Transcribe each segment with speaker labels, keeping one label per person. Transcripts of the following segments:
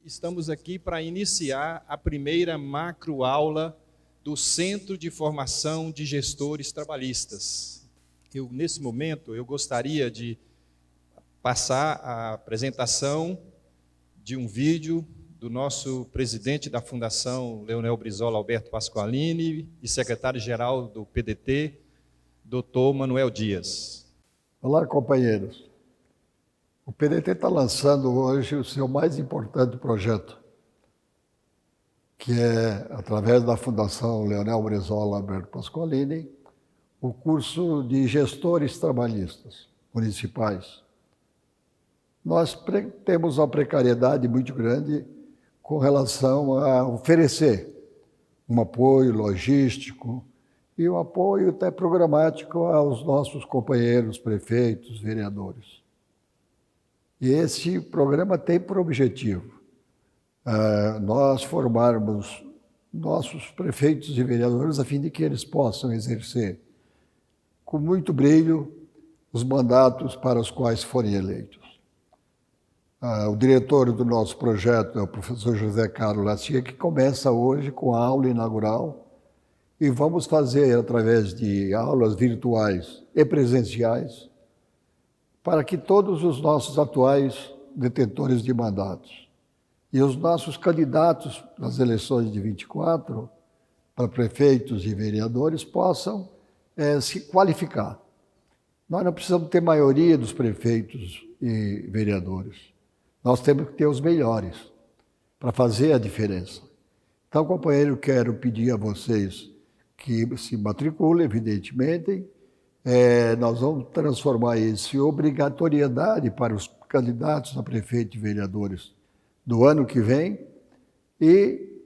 Speaker 1: Estamos aqui para iniciar a primeira macroaula do Centro de Formação de Gestores Trabalhistas. Nesse momento, eu gostaria de passar a apresentação de um vídeo do nosso presidente da Fundação Leonel Brizola, Alberto Pasqualini, e secretário-geral do PDT, Dr. Manuel Dias.
Speaker 2: Olá, companheiros. O PDT está lançando hoje o seu mais importante projeto, que é, através da Fundação Leonel Brizola Alberto Pasqualini, o curso de gestores trabalhistas municipais. Nós temos uma precariedade muito grande com relação a oferecer um apoio logístico e um apoio até programático aos nossos companheiros, prefeitos, vereadores. E esse programa tem por objetivo nós formarmos nossos prefeitos e vereadores a fim de que eles possam exercer com muito brilho os mandatos para os quais forem eleitos. O diretor do nosso projeto é o professor José Carlos Lacia, que começa hoje com a aula inaugural, e vamos fazer através de aulas virtuais e presenciais para que todos os nossos atuais detentores de mandatos e os nossos candidatos nas eleições de 24 para prefeitos e vereadores possam se qualificar. Nós não precisamos ter maioria dos prefeitos e vereadores. Nós temos que ter os melhores para fazer a diferença. Então, companheiro, quero pedir a vocês que se matriculem, evidentemente. Nós vamos transformar isso em obrigatoriedade para os candidatos a prefeito e vereadores do ano que vem e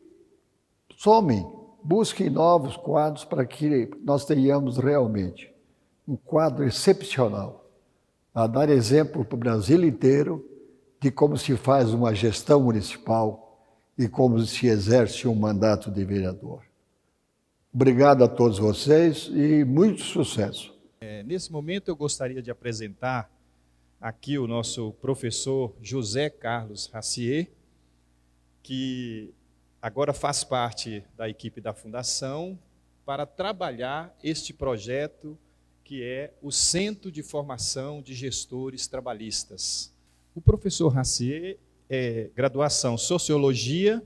Speaker 2: somem, busquem novos quadros para que nós tenhamos realmente um quadro excepcional, a dar exemplo para o Brasil inteiro de como se faz uma gestão municipal e como se exerce um mandato de vereador. Obrigado a todos vocês e muito sucesso.
Speaker 1: Nesse momento eu gostaria de apresentar aqui o nosso professor José Carlos Racier, que agora faz parte da equipe da Fundação para trabalhar este projeto que é o Centro de Formação de Gestores Trabalhistas. O professor Racier é graduação Sociologia,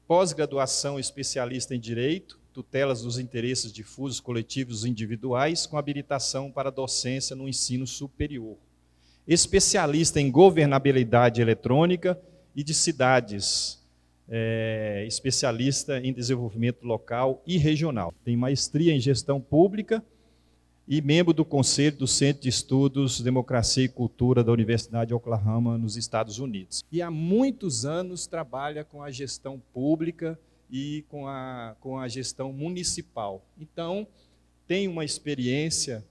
Speaker 1: pós-graduação especialista em Direito, tutelas dos interesses difusos, coletivos e individuais, com habilitação para docência no ensino superior. Especialista em governabilidade eletrônica e de cidades, especialista em desenvolvimento local e regional. Tem maestria em gestão pública e membro do Conselho do Centro de Estudos Democracia e Cultura da Universidade de Oklahoma, nos Estados Unidos. E há muitos anos trabalha com a gestão pública e com a gestão municipal. Então, tem uma experiência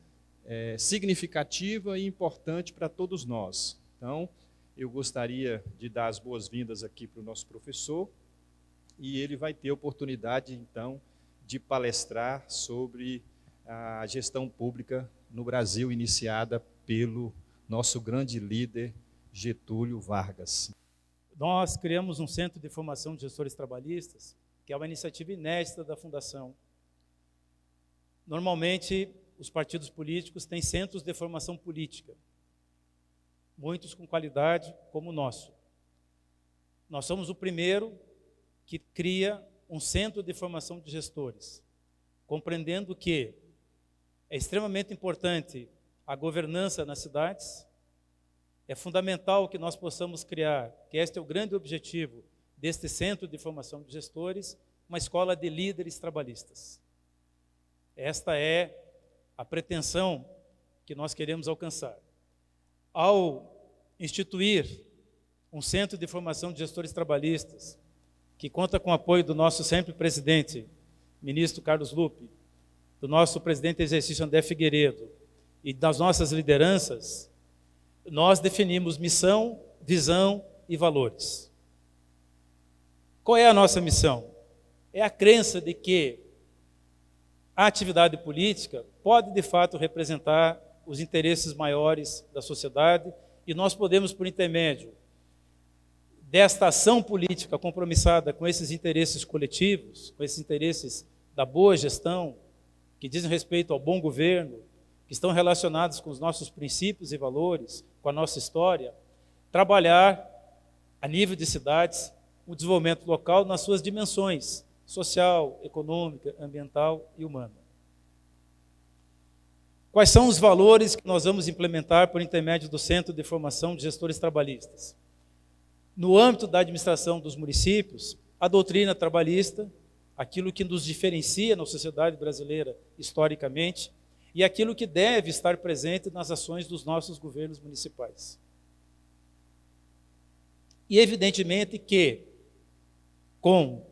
Speaker 1: significativa e importante para todos nós. Então, eu gostaria de dar as boas-vindas aqui para o nosso professor, e ele vai ter a oportunidade, então, de palestrar sobre a gestão pública no Brasil, iniciada pelo nosso grande líder, Getúlio Vargas.
Speaker 3: Nós criamos um Centro de Formação de Gestores Trabalhistas, que é uma iniciativa inédita da Fundação. Normalmente, os partidos políticos têm centros de formação política, muitos com qualidade, como o nosso. Nós somos o primeiro que cria um centro de formação de gestores, compreendendo que é extremamente importante a governança nas cidades, é fundamental que nós possamos criar, que este é o grande objetivo deste Centro de Formação de Gestores, uma escola de líderes trabalhistas. Esta é a pretensão que nós queremos alcançar. Ao instituir um Centro de Formação de Gestores Trabalhistas, que conta com o apoio do nosso sempre presidente, ministro Carlos Lupe, do nosso presidente em exercício André Figueiredo e das nossas lideranças, nós definimos missão, visão e valores. Qual é a nossa missão? É a crença de que a atividade política pode, de fato, representar os interesses maiores da sociedade e nós podemos, por intermédio desta ação política compromissada com esses interesses coletivos, com esses interesses da boa gestão, que dizem respeito ao bom governo, que estão relacionados com os nossos princípios e valores, com a nossa história, trabalhar a nível de cidades o desenvolvimento local nas suas dimensões social, econômica, ambiental e humana. Quais são os valores que nós vamos implementar por intermédio do Centro de Formação de Gestores Trabalhistas? No âmbito da administração dos municípios, a doutrina trabalhista, aquilo que nos diferencia na sociedade brasileira historicamente, e aquilo que deve estar presente nas ações dos nossos governos municipais. E evidentemente que, com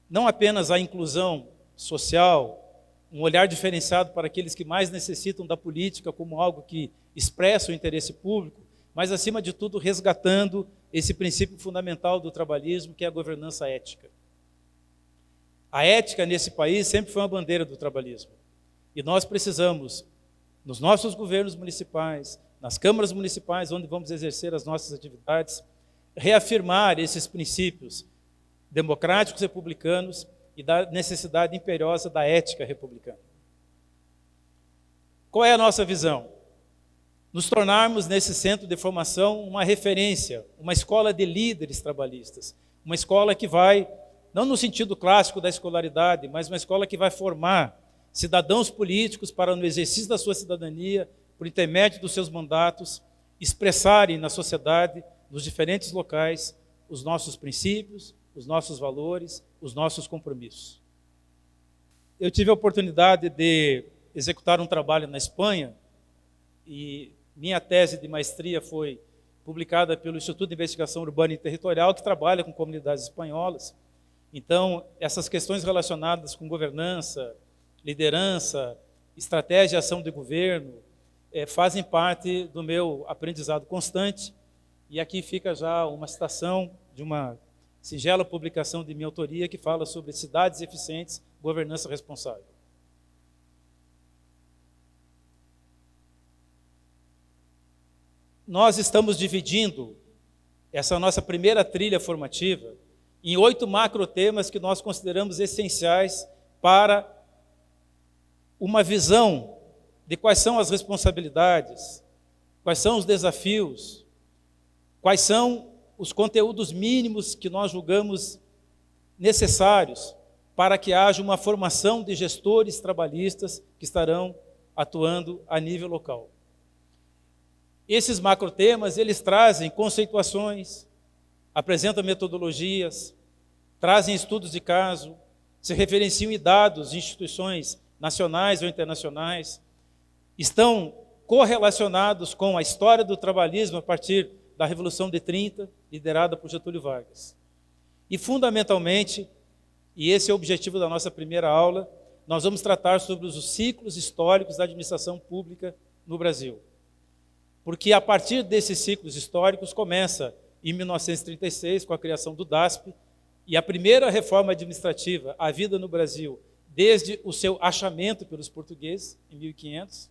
Speaker 3: não apenas a inclusão social, um olhar diferenciado para aqueles que mais necessitam da política como algo que expressa o interesse público, mas, acima de tudo, resgatando esse princípio fundamental do trabalhismo, que é a governança ética. A ética nesse país sempre foi uma bandeira do trabalhismo. E nós precisamos, nos nossos governos municipais, nas câmaras municipais, onde vamos exercer as nossas atividades, reafirmar esses princípios democráticos republicanos e da necessidade imperiosa da ética republicana. Qual é a nossa visão? Nos tornarmos, nesse centro de formação, uma referência, uma escola de líderes trabalhistas, uma escola que vai, não no sentido clássico da escolaridade, mas uma escola que vai formar cidadãos políticos para, no exercício da sua cidadania, por intermédio dos seus mandatos, expressarem na sociedade, nos diferentes locais, os nossos princípios, os nossos valores, os nossos compromissos. Eu tive a oportunidade de executar um trabalho na Espanha e minha tese de maestria foi publicada pelo Instituto de Investigação Urbana e Territorial, que trabalha com comunidades espanholas. Então, essas questões relacionadas com governança, liderança, estratégia e ação de governo, fazem parte do meu aprendizado constante. E aqui fica já uma citação de uma singela publicação de minha autoria que fala sobre cidades eficientes, governança responsável. Nós estamos dividindo essa nossa primeira trilha formativa em 8 macrotemas que nós consideramos essenciais para uma visão de quais são as responsabilidades, quais são os desafios, quais são os conteúdos mínimos que nós julgamos necessários para que haja uma formação de gestores trabalhistas que estarão atuando a nível local. Esses macrotemas, eles trazem conceituações, apresentam metodologias, trazem estudos de caso, se referenciam em dados de instituições nacionais ou internacionais, estão correlacionados com a história do trabalhismo a partir da Revolução de 30, liderada por Getúlio Vargas. E, fundamentalmente, e esse é o objetivo da nossa primeira aula, nós vamos tratar sobre os ciclos históricos da administração pública no Brasil. Porque, a partir desses ciclos históricos, começa, em 1936, com a criação do DASP, e a primeira reforma administrativa à vida no Brasil, desde o seu achamento pelos portugueses, em 1500,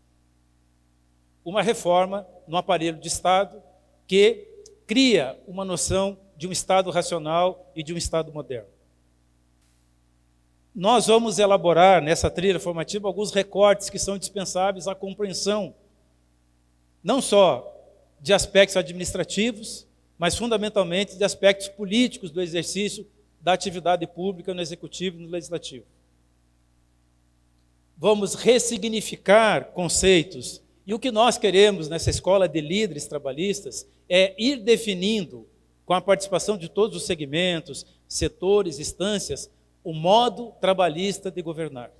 Speaker 3: uma reforma no aparelho de Estado que cria uma noção de um Estado racional e de um Estado moderno. Nós vamos elaborar nessa trilha formativa alguns recortes que são indispensáveis à compreensão não só de aspectos administrativos, mas fundamentalmente de aspectos políticos do exercício da atividade pública no Executivo e no Legislativo. Vamos ressignificar conceitos. E o que nós queremos nessa escola de líderes trabalhistas é ir definindo, com a participação de todos os segmentos, setores, instâncias, o modo trabalhista de governar.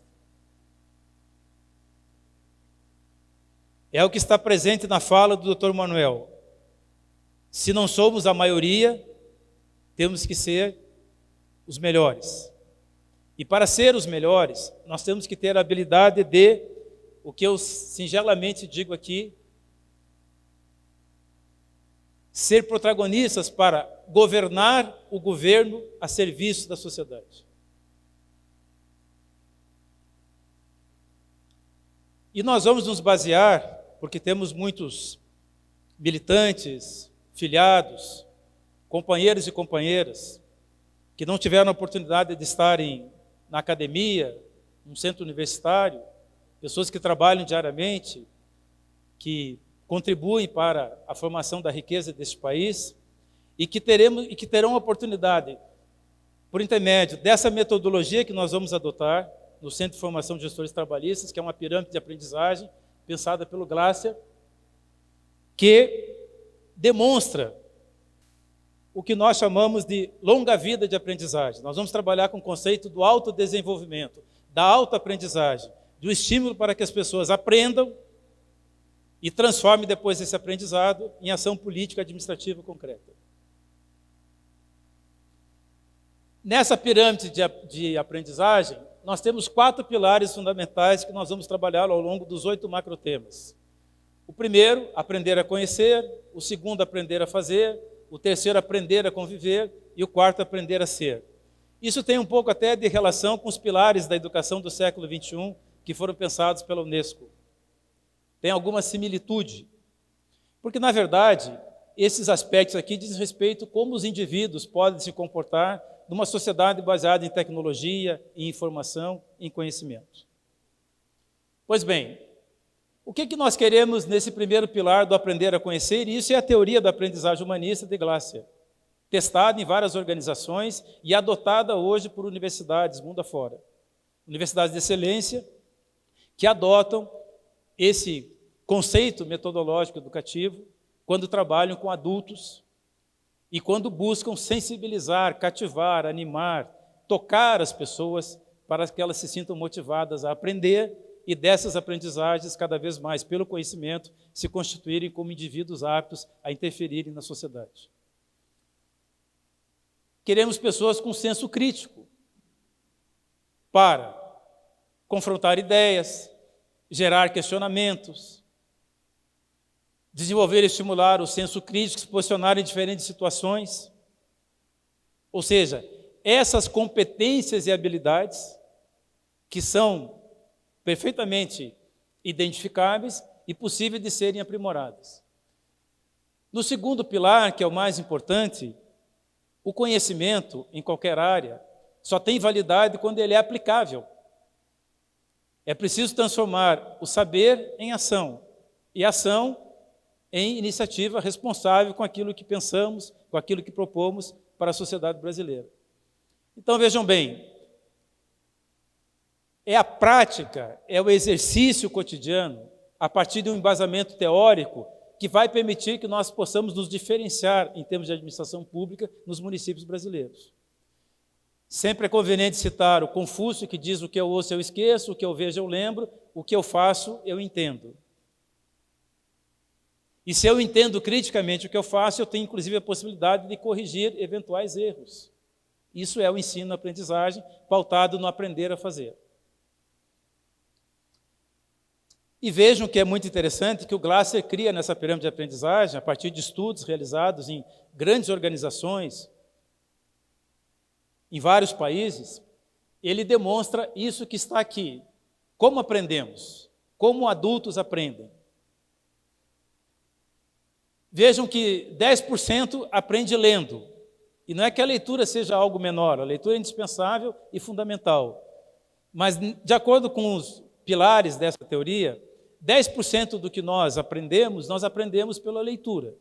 Speaker 3: É o que está presente na fala do Dr. Manuel. Se não somos a maioria, temos que ser os melhores. E para ser os melhores, nós temos que ter a habilidade de, o que eu singelamente digo aqui, ser protagonistas para governar o governo a serviço da sociedade. E nós vamos nos basear, porque temos muitos militantes, filiados, companheiros e companheiras que não tiveram a oportunidade de estarem na academia, num centro universitário, pessoas que trabalham diariamente, que contribuem para a formação da riqueza deste país e que terão a oportunidade, por intermédio dessa metodologia que nós vamos adotar no Centro de Formação de Gestores Trabalhistas, que é uma pirâmide de aprendizagem pensada pelo Glasser, que demonstra o que nós chamamos de longa vida de aprendizagem. Nós vamos trabalhar com o conceito do autodesenvolvimento, da autoaprendizagem, do estímulo para que as pessoas aprendam e transformem depois esse aprendizado em ação política administrativa concreta. Nessa pirâmide de aprendizagem, nós temos 4 pilares fundamentais que nós vamos trabalhar ao longo dos 8 macrotemas. O primeiro, aprender a conhecer. O segundo, aprender a fazer. O terceiro, aprender a conviver. E o quarto, aprender a ser. Isso tem um pouco até de relação com os pilares da educação do século XXI, que foram pensados pela Unesco. Tem alguma similitude. Porque, na verdade, esses aspectos aqui dizem respeito a como os indivíduos podem se comportar numa sociedade baseada em tecnologia, em informação, em conhecimento. Pois bem, o que nós queremos nesse primeiro pilar do aprender a conhecer? E isso é a teoria da aprendizagem humanista de Glasser, testada em várias organizações e adotada hoje por universidades mundo afora. Universidades de excelência que adotam esse conceito metodológico educativo quando trabalham com adultos e quando buscam sensibilizar, cativar, animar, tocar as pessoas para que elas se sintam motivadas a aprender e dessas aprendizagens, cada vez mais pelo conhecimento, se constituírem como indivíduos aptos a interferirem na sociedade. Queremos pessoas com senso crítico para confrontar ideias, gerar questionamentos, desenvolver e estimular o senso crítico, se posicionar em diferentes situações. Ou seja, essas competências e habilidades que são perfeitamente identificáveis e possíveis de serem aprimoradas. No segundo pilar, que é o mais importante, o conhecimento em qualquer área só tem validade quando ele é aplicável. É preciso transformar o saber em ação e a ação em iniciativa responsável com aquilo que pensamos, com aquilo que propomos para a sociedade brasileira. Então, vejam bem, é a prática, é o exercício cotidiano, a partir de um embasamento teórico, que vai permitir que nós possamos nos diferenciar em termos de administração pública nos municípios brasileiros. Sempre é conveniente citar o Confúcio, que diz: o que eu ouço eu esqueço, o que eu vejo eu lembro, o que eu faço eu entendo. E se eu entendo criticamente o que eu faço, eu tenho inclusive a possibilidade de corrigir eventuais erros. Isso é o ensino-aprendizagem, pautado no aprender a fazer. E vejam que é muito interessante que o Glasser cria nessa pirâmide de aprendizagem, a partir de estudos realizados em grandes organizações, em vários países, ele demonstra isso que está aqui. Como aprendemos? Como adultos aprendem? Vejam que 10% aprende lendo. E não é que a leitura seja algo menor, a leitura é indispensável e fundamental. Mas, de acordo com os pilares dessa teoria, 10% do que nós aprendemos pela leitura.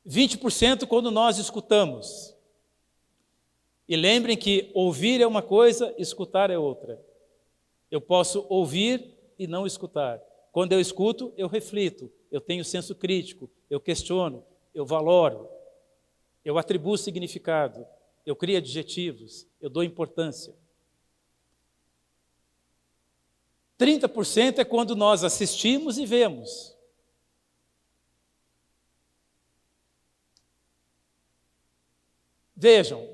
Speaker 3: 20% quando nós escutamos. E lembrem que ouvir é uma coisa, escutar é outra. Eu posso ouvir e não escutar. Quando eu escuto, eu reflito, eu tenho senso crítico, eu questiono, eu valoro, eu atribuo significado, eu crio adjetivos, eu dou importância. 30% é quando nós assistimos e vemos. Vejam,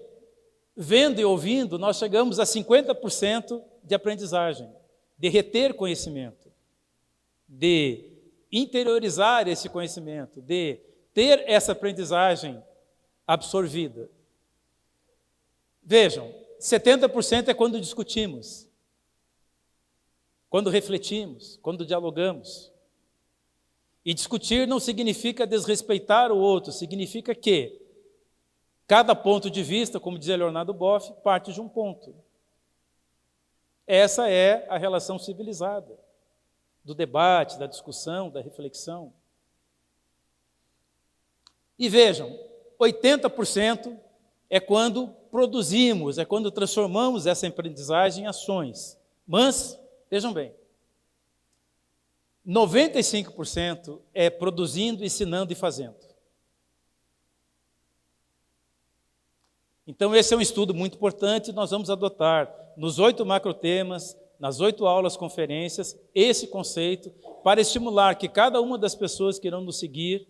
Speaker 3: vendo e ouvindo, nós chegamos a 50% de aprendizagem, de reter conhecimento, de interiorizar esse conhecimento, de ter essa aprendizagem absorvida. Vejam, 70% é quando discutimos, quando refletimos, quando dialogamos. E discutir não significa desrespeitar o outro, significa que cada ponto de vista, como dizia Leonardo Boff, parte de um ponto. Essa é a relação civilizada, do debate, da discussão, da reflexão. E vejam, 80% é quando produzimos, é quando transformamos essa aprendizagem em ações. Mas, vejam bem, 95% é produzindo, ensinando e fazendo. Então, esse é um estudo muito importante, nós vamos adotar nos 8 macrotemas, nas 8 aulas, conferências, esse conceito, para estimular que cada uma das pessoas que irão nos seguir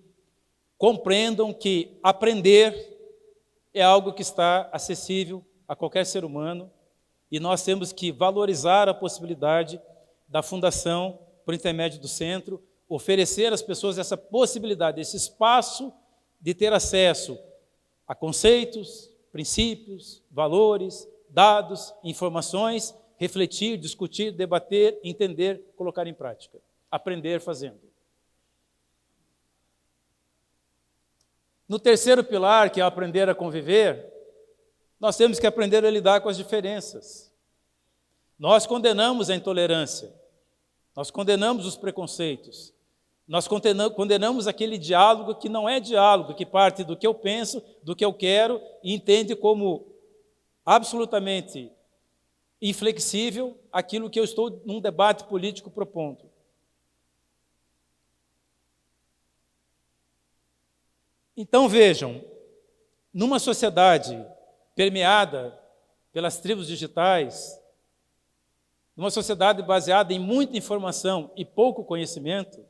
Speaker 3: compreendam que aprender é algo que está acessível a qualquer ser humano e nós temos que valorizar a possibilidade da Fundação, por intermédio do centro, oferecer às pessoas essa possibilidade, esse espaço de ter acesso a conceitos, princípios, valores, dados, informações, refletir, discutir, debater, entender, colocar em prática. Aprender fazendo. No terceiro pilar, que é aprender a conviver, nós temos que aprender a lidar com as diferenças. Nós condenamos a intolerância, nós condenamos os preconceitos, nós condenamos aquele diálogo que não é diálogo, que parte do que eu penso, do que eu quero, e entende como absolutamente inflexível aquilo que eu estou num debate político propondo. Então vejam, numa sociedade permeada pelas tribos digitais, numa sociedade baseada em muita informação e pouco conhecimento,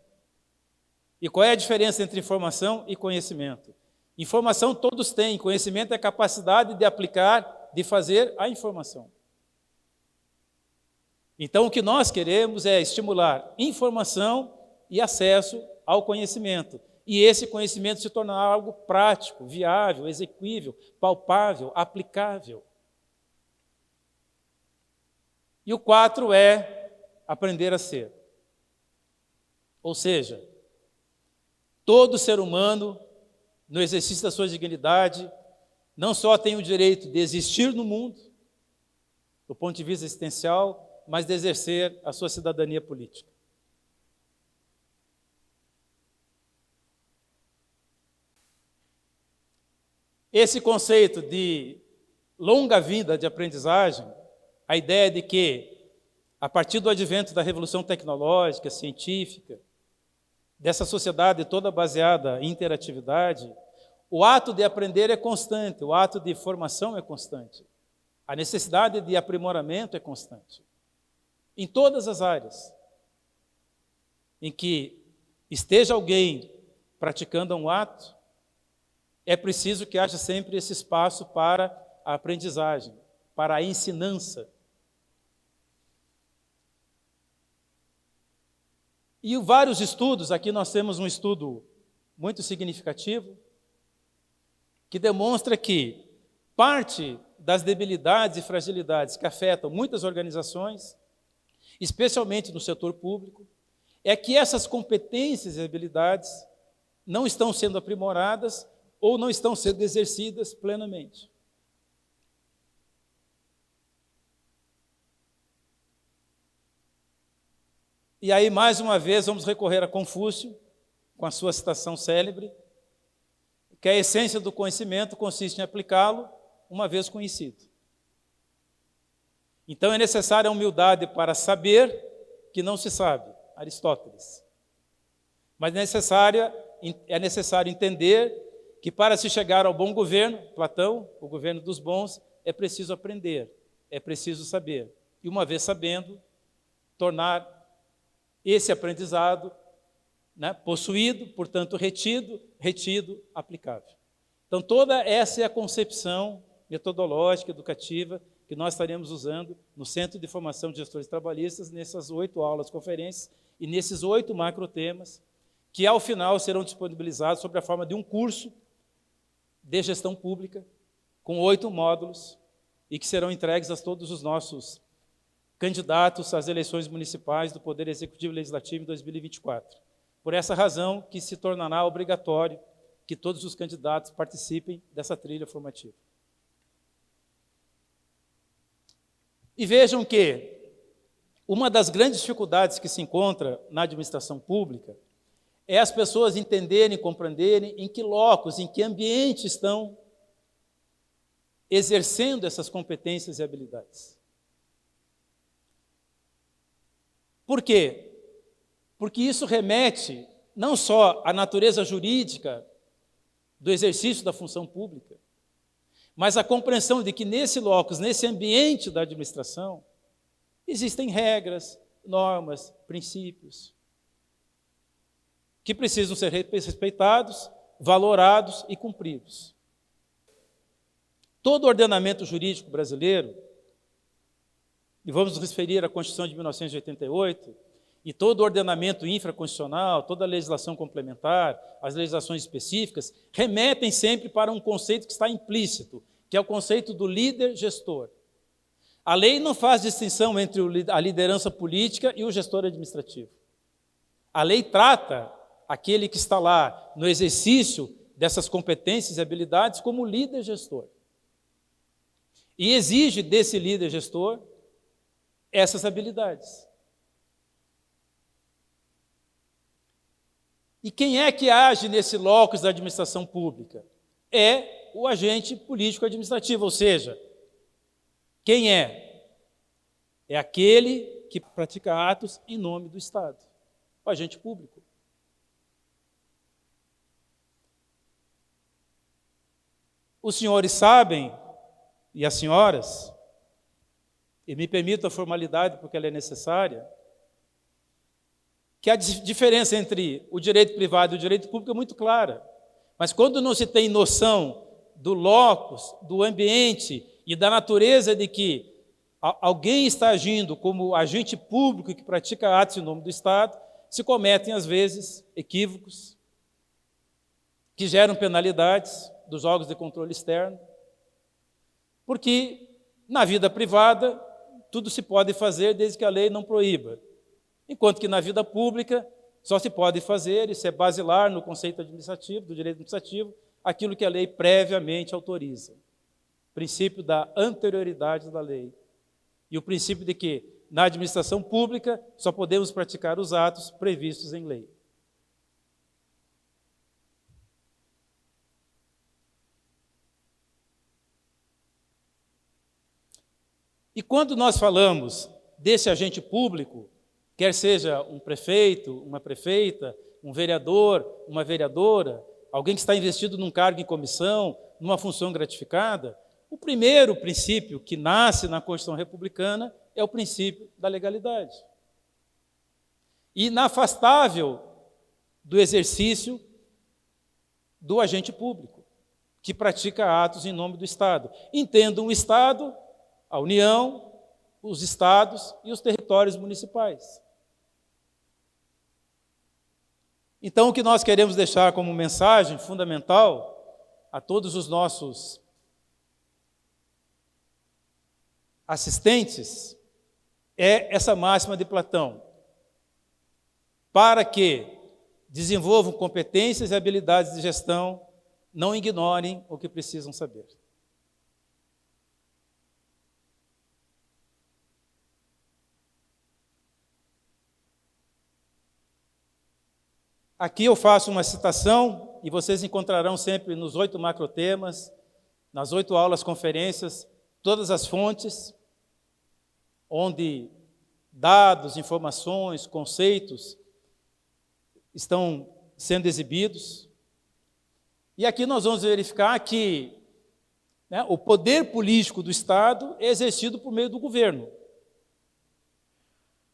Speaker 3: e qual é a diferença entre informação e conhecimento? Informação todos têm, conhecimento é a capacidade de aplicar, de fazer a informação. Então o que nós queremos é estimular informação e acesso ao conhecimento. E esse conhecimento se tornar algo prático, viável, execuível, palpável, aplicável. E o 4 é aprender a ser. Ou seja, todo ser humano, no exercício da sua dignidade, não só tem o direito de existir no mundo, do ponto de vista existencial, mas de exercer a sua cidadania política. Esse conceito de longa vida de aprendizagem, a ideia de que, a partir do advento da revolução tecnológica, científica, dessa sociedade toda baseada em interatividade, o ato de aprender é constante, o ato de formação é constante, a necessidade de aprimoramento é constante, em todas as áreas em que esteja alguém praticando um ato, é preciso que haja sempre esse espaço para a aprendizagem, para a ensinança. E vários estudos, aqui nós temos um estudo muito significativo, que demonstra que parte das debilidades e fragilidades que afetam muitas organizações, especialmente no setor público, é que essas competências e habilidades não estão sendo aprimoradas ou não estão sendo exercidas plenamente. E aí, mais uma vez, vamos recorrer a Confúcio, com a sua citação célebre, que a essência do conhecimento consiste em aplicá-lo uma vez conhecido. Então é necessária a humildade para saber que não se sabe, Aristóteles. Mas é necessário entender que para se chegar ao bom governo, Platão, o governo dos bons, é preciso aprender, é preciso saber. E uma vez sabendo, tornar esse aprendizado, né, possuído, portanto retido, aplicável. Então toda essa é a concepção metodológica, educativa, que nós estaremos usando no Centro de Formação de Gestores Trabalhistas, nessas 8 aulas, conferências, e nesses 8 macrotemas, que ao final serão disponibilizados sob a forma de um curso de gestão pública, com 8 módulos, e que serão entregues a todos os nossos candidatos às eleições municipais do Poder Executivo e Legislativo em 2024. Por essa razão que se tornará obrigatório que todos os candidatos participem dessa trilha formativa. E vejam que uma das grandes dificuldades que se encontra na administração pública é as pessoas entenderem, compreenderem em que locus, em que ambiente estão exercendo essas competências e habilidades. Por quê? Porque isso remete não só à natureza jurídica do exercício da função pública, mas à compreensão de que nesse locus, nesse ambiente da administração, existem regras, normas, princípios, que precisam ser respeitados, valorados e cumpridos. Todo o ordenamento jurídico brasileiro, e vamos nos referir à Constituição de 1988, e todo o ordenamento infraconstitucional, toda a legislação complementar, as legislações específicas, remetem sempre para um conceito que está implícito, que é o conceito do líder gestor. A lei não faz distinção entre a liderança política e o gestor administrativo. A lei trata aquele que está lá no exercício dessas competências e habilidades como líder gestor. E exige desse líder gestor essas habilidades. E quem é que age nesse locus da administração pública? É o agente político-administrativo, ou seja, quem é? É aquele que pratica atos em nome do Estado, o agente público. Os senhores sabem, e as senhoras, e me permito a formalidade porque ela é necessária, que a diferença entre o direito privado e o direito público é muito clara. Mas quando não se tem noção do locus, do ambiente e da natureza de que alguém está agindo como agente público que pratica atos em nome do Estado, se cometem, às vezes, equívocos que geram penalidades dos órgãos de controle externo, porque na vida privada tudo se pode fazer desde que a lei não proíba, enquanto que na vida pública só se pode fazer, isso é basilar no conceito administrativo, do direito administrativo, aquilo que a lei previamente autoriza. O princípio da anterioridade da lei. E o princípio de que, na administração pública, só podemos praticar os atos previstos em lei. E quando nós falamos desse agente público, quer seja um prefeito, uma prefeita, um vereador, uma vereadora, alguém que está investido num cargo em comissão, numa função gratificada, o primeiro princípio que nasce na Constituição Republicana é o princípio da legalidade. Inafastável do exercício do agente público, que pratica atos em nome do Estado. Entendam o Estado, a União, os estados e os territórios municipais. Então, o que nós queremos deixar como mensagem fundamental a todos os nossos assistentes é essa máxima de Platão: para que desenvolvam competências e habilidades de gestão, não ignorem o que precisam saber. Aqui eu faço uma citação, e vocês encontrarão sempre nos 8 macrotemas, nas 8 aulas, conferências, todas as fontes, onde dados, informações, conceitos estão sendo exibidos. E aqui nós vamos verificar que o poder político do Estado é exercido por meio do governo.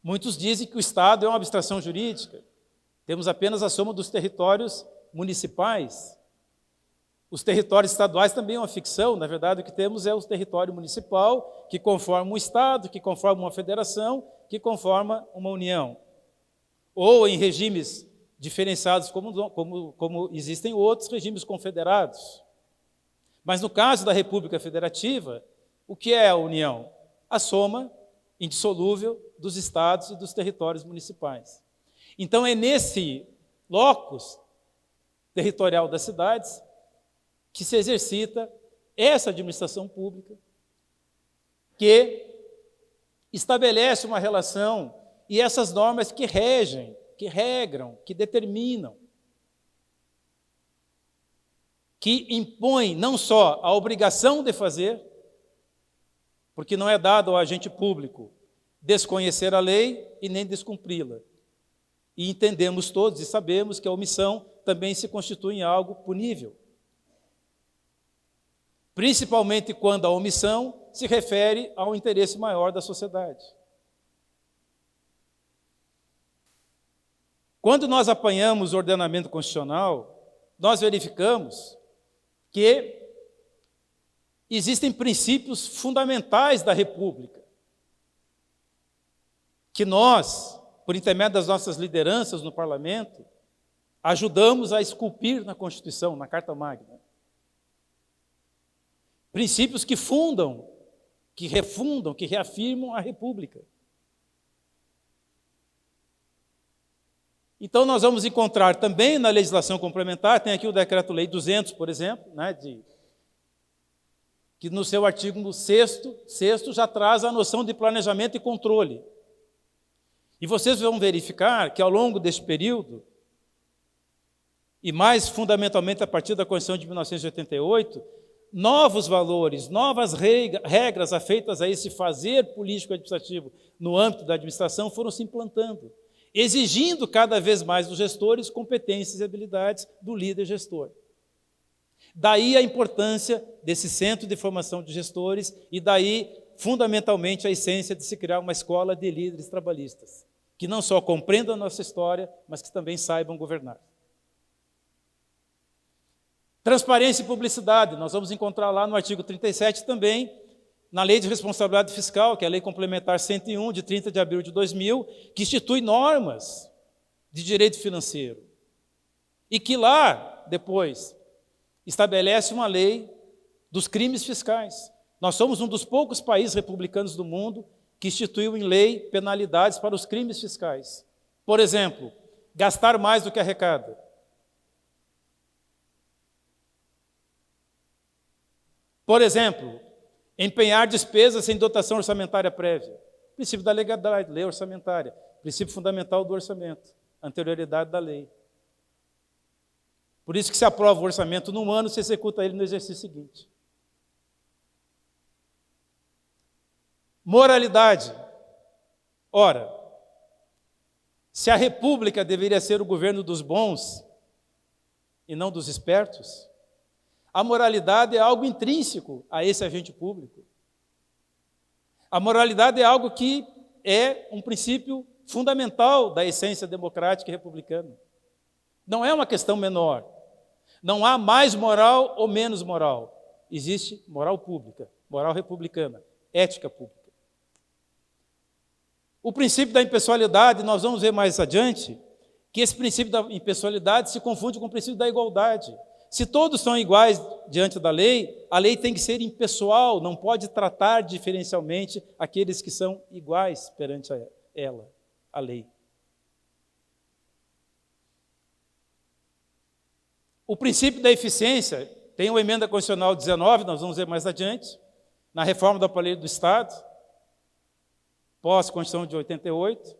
Speaker 3: Muitos dizem que o Estado é uma abstração jurídica. Temos apenas a soma dos territórios municipais. Os territórios estaduais também é uma ficção. Na verdade, o que temos é o território municipal, que conforma um Estado, que conforma uma federação, que conforma uma união. Ou em regimes diferenciados, como existem outros regimes confederados. Mas no caso da República Federativa, o que é a União? A soma indissolúvel dos estados e dos territórios municipais. Então é nesse locus territorial das cidades, que se exercita essa administração pública, que estabelece uma relação e essas normas que regem, que regram, que determinam, que impõem não só a obrigação de fazer, porque não é dado ao agente público desconhecer a lei e nem descumpri-la. E entendemos todos e sabemos que a omissão também se constitui em algo punível. Principalmente quando a omissão se refere ao interesse maior da sociedade. Quando nós apanhamos o ordenamento constitucional, nós verificamos que existem princípios fundamentais da República, que nós, por intermédio das nossas lideranças no parlamento, ajudamos a esculpir na Constituição, na Carta Magna. Princípios que fundam, que refundam, que reafirmam a República. Então, nós vamos encontrar também na legislação complementar, tem aqui o Decreto-Lei 200, por exemplo, que no seu artigo 6º já traz a noção de planejamento e controle. E vocês vão verificar que ao longo deste período, e mais fundamentalmente a partir da Constituição de 1988, novos valores, novas regras afeitas a esse fazer político-administrativo no âmbito da administração foram se implantando, exigindo cada vez mais dos gestores competências e habilidades do líder gestor. Daí a importância desse centro de formação de gestores e daí, fundamentalmente, a essência de se criar uma escola de líderes trabalhistas, que não só compreendam a nossa história, mas que também saibam governar. Transparência e publicidade, nós vamos encontrar lá no artigo 37 também, na Lei de Responsabilidade Fiscal, que é a Lei Complementar 101, de 30 de abril de 2000, que institui normas de direito financeiro. E que lá, depois, estabelece uma lei dos crimes fiscais. Nós somos um dos poucos países republicanos do mundo que instituiu em lei penalidades para os crimes fiscais. Por exemplo, gastar mais do que arrecada. Por exemplo, empenhar despesas sem dotação orçamentária prévia. Princípio da legalidade, lei orçamentária. Princípio fundamental do orçamento, anterioridade da lei. Por isso que se aprova o orçamento num ano, se executa ele no exercício seguinte. Moralidade. Ora, se a República deveria ser o governo dos bons e não dos espertos, a moralidade é algo intrínseco a esse agente público. A moralidade é algo que é um princípio fundamental da essência democrática e republicana. Não é uma questão menor. Não há mais moral ou menos moral. Existe moral pública, moral republicana, ética pública. O princípio da impessoalidade, nós vamos ver mais adiante, que esse princípio da impessoalidade se confunde com o princípio da igualdade. Se todos são iguais diante da lei, a lei tem que ser impessoal, não pode tratar diferencialmente aqueles que são iguais perante ela, a lei. O princípio da eficiência, tem uma emenda constitucional 19, nós vamos ver mais adiante, na reforma do aparelho do Estado, pós-Constituição de 88,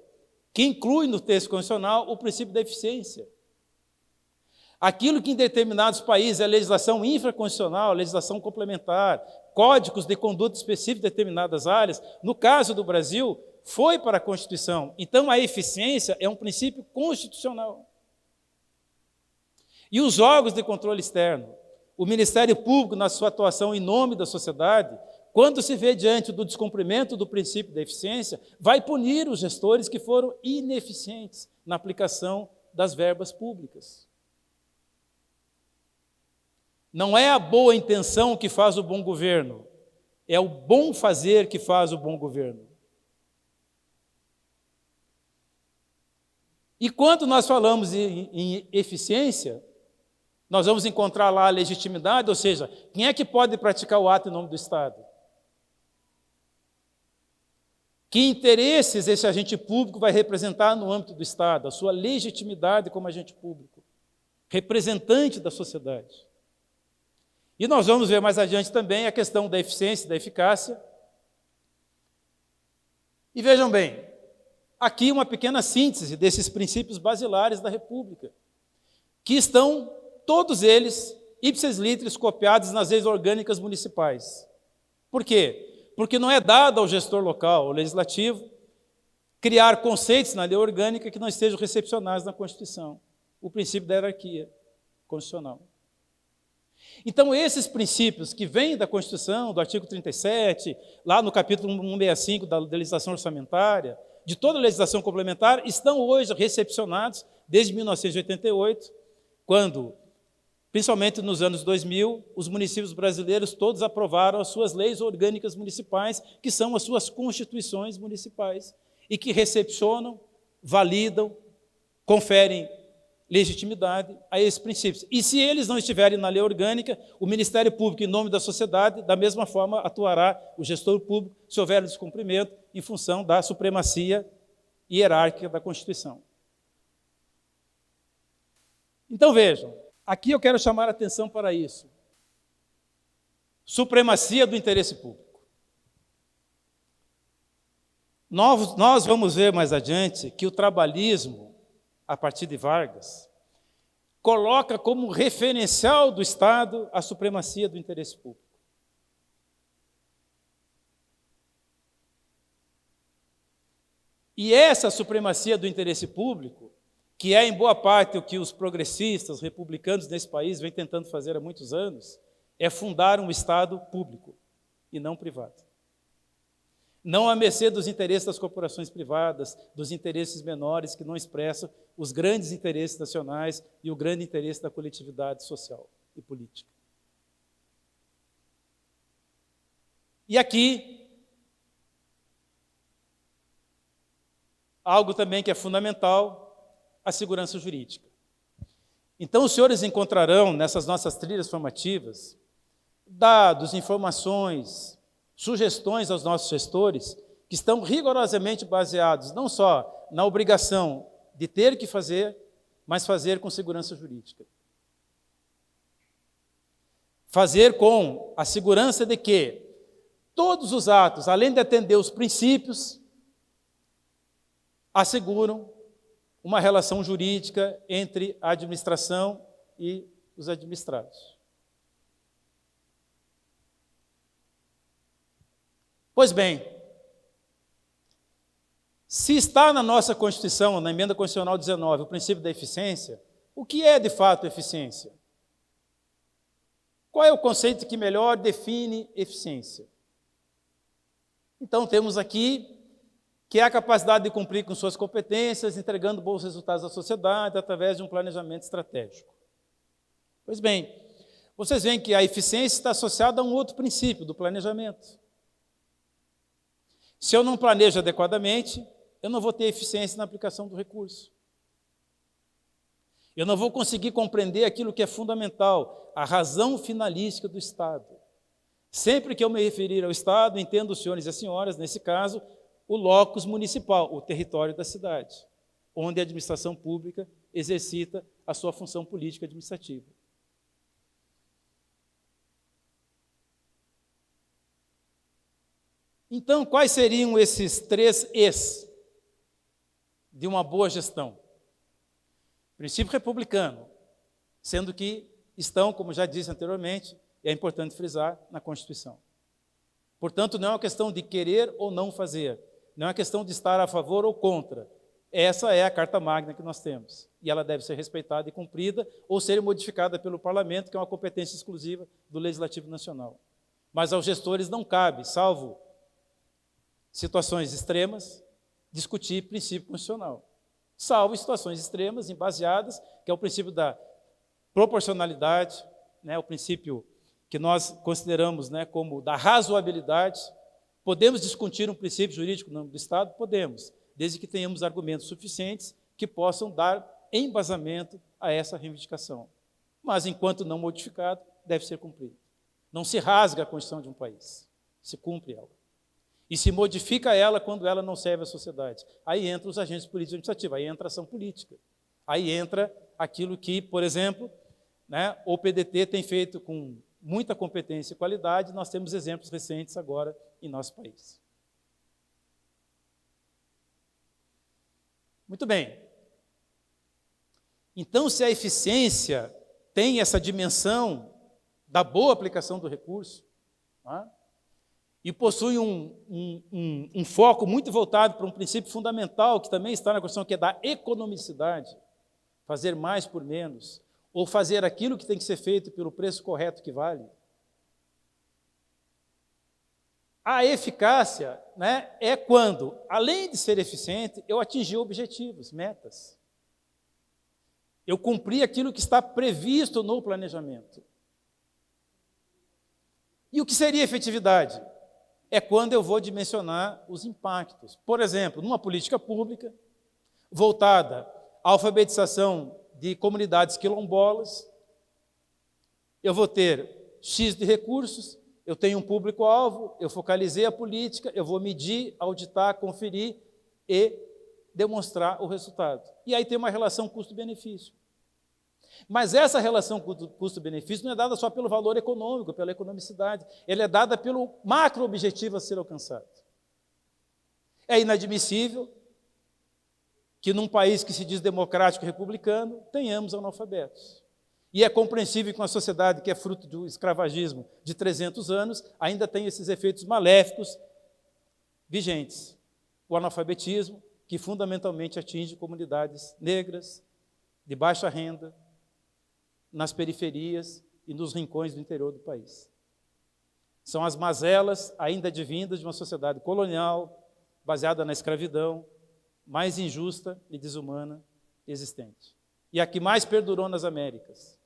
Speaker 3: que inclui no texto constitucional o princípio da eficiência. Aquilo que em determinados países é legislação infraconstitucional, legislação complementar, códigos de conduta específicos em determinadas áreas, no caso do Brasil, foi para a Constituição. Então, a eficiência é um princípio constitucional. E os órgãos de controle externo, o Ministério Público, na sua atuação em nome da sociedade, quando se vê diante do descumprimento do princípio da eficiência, vai punir os gestores que foram ineficientes na aplicação das verbas públicas. Não é a boa intenção que faz o bom governo, é o bom fazer que faz o bom governo. E quando nós falamos em eficiência, nós vamos encontrar lá a legitimidade, ou seja, quem é que pode praticar o ato em nome do Estado? Que interesses esse agente público vai representar no âmbito do Estado, a sua legitimidade como agente público, representante da sociedade. E nós vamos ver mais adiante também a questão da eficiência e da eficácia. E vejam bem, aqui uma pequena síntese desses princípios basilares da República, que estão, todos eles, ipsis literis, copiados nas leis orgânicas municipais. Por quê? Porque não é dado ao gestor local, ao legislativo, criar conceitos na lei orgânica que não estejam recepcionados na Constituição. O princípio da hierarquia constitucional. Então, esses princípios que vêm da Constituição, do artigo 37, lá no capítulo 165 da legislação orçamentária, de toda a legislação complementar, estão hoje recepcionados desde 1988, quando, principalmente nos anos 2000, os municípios brasileiros todos aprovaram as suas leis orgânicas municipais, que são as suas constituições municipais, e que recepcionam, validam, conferem legitimidade a esses princípios. E se eles não estiverem na lei orgânica, o Ministério Público, em nome da sociedade, da mesma forma atuará o gestor público, se houver descumprimento, em função da supremacia hierárquica da Constituição. Então vejam, aqui eu quero chamar a atenção para isso. Supremacia do interesse público. Nós vamos ver mais adiante que o trabalhismo, a partir de Vargas, coloca como referencial do Estado a supremacia do interesse público. E essa supremacia do interesse público, que é em boa parte o que os progressistas, republicanos nesse país vêm tentando fazer há muitos anos, é fundar um Estado público e não privado. Não à mercê dos interesses das corporações privadas, dos interesses menores que não expressam os grandes interesses nacionais e o grande interesse da coletividade social e política. E aqui, algo também que é fundamental, a segurança jurídica. Então, os senhores encontrarão nessas nossas trilhas formativas dados, informações, sugestões aos nossos gestores que estão rigorosamente baseados não só na obrigação de ter que fazer, mas fazer com segurança jurídica. Fazer com a segurança de que todos os atos, além de atender os princípios, asseguram uma relação jurídica entre a administração e os administrados. Pois bem, se está na nossa Constituição, na Emenda Constitucional 19, o princípio da eficiência, o que é de fato eficiência? Qual é o conceito que melhor define eficiência? Então, temos aqui que é a capacidade de cumprir com suas competências, entregando bons resultados à sociedade através de um planejamento estratégico. Pois bem, vocês veem que a eficiência está associada a um outro princípio do planejamento. Se eu não planejo adequadamente, eu não vou ter eficiência na aplicação do recurso. Eu não vou conseguir compreender aquilo que é fundamental, a razão finalística do Estado. Sempre que eu me referir ao Estado, entendo os senhores e as senhoras, nesse caso, o locus municipal, o território da cidade, onde a administração pública exercita a sua função política administrativa. Então, quais seriam esses 3 Es de uma boa gestão? Princípio republicano, sendo que estão, como já disse anteriormente, e é importante frisar, na Constituição. Portanto, não é uma questão de querer ou não fazer, não é uma questão de estar a favor ou contra. Essa é a Carta Magna que nós temos, e ela deve ser respeitada e cumprida, ou ser modificada pelo Parlamento, que é uma competência exclusiva do Legislativo Nacional. Mas aos gestores não cabe, salvo situações extremas, discutir princípio constitucional, salvo situações extremas, baseadas, que é o princípio da proporcionalidade, o princípio que nós consideramos como da razoabilidade. Podemos discutir um princípio jurídico no âmbito do Estado? Podemos, desde que tenhamos argumentos suficientes que possam dar embasamento a essa reivindicação. Mas, enquanto não modificado, deve ser cumprido. Não se rasga a Constituição de um país, se cumpre ela. E se modifica ela quando ela não serve à sociedade. Aí entra os agentes políticos administrativos, aí entra a ação política. Aí entra aquilo que, por exemplo, né, o PDT tem feito com muita competência e qualidade, nós temos exemplos recentes agora em nosso país. Muito bem. Então, se a eficiência tem essa dimensão da boa aplicação do recurso, tá? E possui um foco muito voltado para um princípio fundamental, que também está na Constituição, que é da economicidade, fazer mais por menos, ou fazer aquilo que tem que ser feito pelo preço correto que vale. A eficácia, né, é quando, além de ser eficiente, eu atingi objetivos, metas. Eu cumpri aquilo que está previsto no planejamento. E o que seria efetividade? É quando eu vou dimensionar os impactos. Por exemplo, numa política pública voltada à alfabetização de comunidades quilombolas, eu vou ter X de recursos, eu tenho um público-alvo, eu focalizei a política, eu vou medir, auditar, conferir e demonstrar o resultado. E aí tem uma relação custo-benefício. Mas essa relação custo-benefício não é dada só pelo valor econômico, pela economicidade, ela é dada pelo macro-objetivo a ser alcançado. É inadmissível que num país que se diz democrático e republicano, tenhamos analfabetos. E é compreensível que uma sociedade que é fruto do escravagismo de 300 anos ainda tem esses efeitos maléficos vigentes. O analfabetismo, que fundamentalmente atinge comunidades negras, de baixa renda, nas periferias e nos rincões do interior do país. São as mazelas ainda advindas de uma sociedade colonial, baseada na escravidão, mais injusta e desumana existente. E a que mais perdurou nas Américas.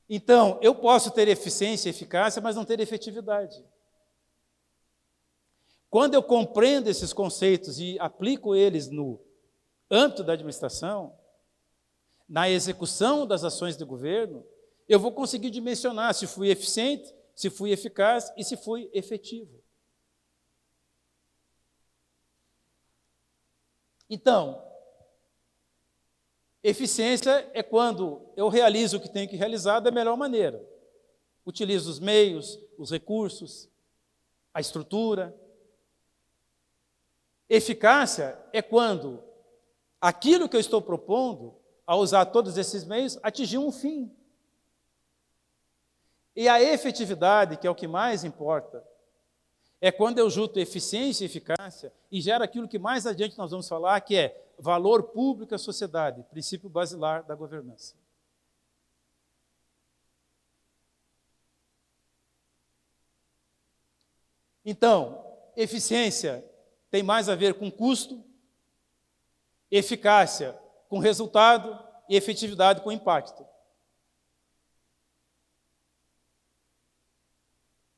Speaker 3: Então, eu posso ter eficiência e eficácia, mas não ter efetividade. Quando eu compreendo esses conceitos e aplico eles no âmbito da administração, na execução das ações do governo, eu vou conseguir dimensionar se fui eficiente, se fui eficaz e se fui efetivo. Então, eficiência é quando eu realizo o que tenho que realizar da melhor maneira. Utilizo os meios, os recursos, a estrutura. Eficácia é quando aquilo que eu estou propondo, ao usar todos esses meios, atingiu um fim. E a efetividade, que é o que mais importa, é quando eu junto eficiência e eficácia e gera aquilo que mais adiante nós vamos falar, que é valor público à sociedade, princípio basilar da governança. Então, eficiência tem mais a ver com custo, eficácia com resultado e efetividade com impacto.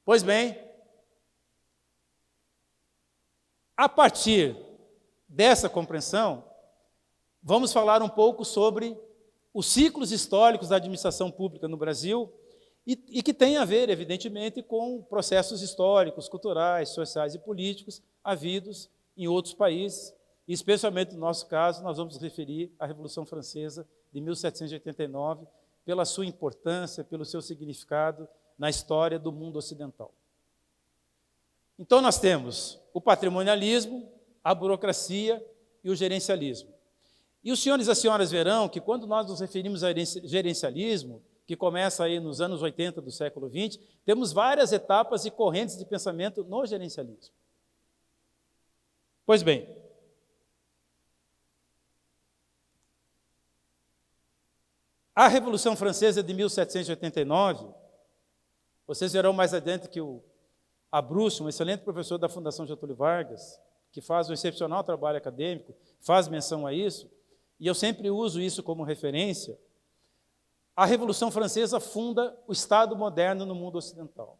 Speaker 3: Pois bem, a partir dessa compreensão, vamos falar um pouco sobre os ciclos históricos da administração pública no Brasil e que tem a ver, evidentemente, com processos históricos, culturais, sociais e políticos havidos em outros países, e especialmente no nosso caso, nós vamos nos referir à Revolução Francesa de 1789, pela sua importância, pelo seu significado na história do mundo ocidental. Então nós temos o patrimonialismo, a burocracia e o gerencialismo. E os senhores e as senhoras verão que quando nós nos referimos a gerencialismo, que começa aí nos anos 80 do século XX, temos várias etapas e correntes de pensamento no gerencialismo. Pois bem, a Revolução Francesa de 1789, vocês verão mais adiante que o Abruzzo, um excelente professor da Fundação Getúlio Vargas, que faz um excepcional trabalho acadêmico, faz menção a isso, e eu sempre uso isso como referência. A Revolução Francesa funda o Estado moderno no mundo ocidental.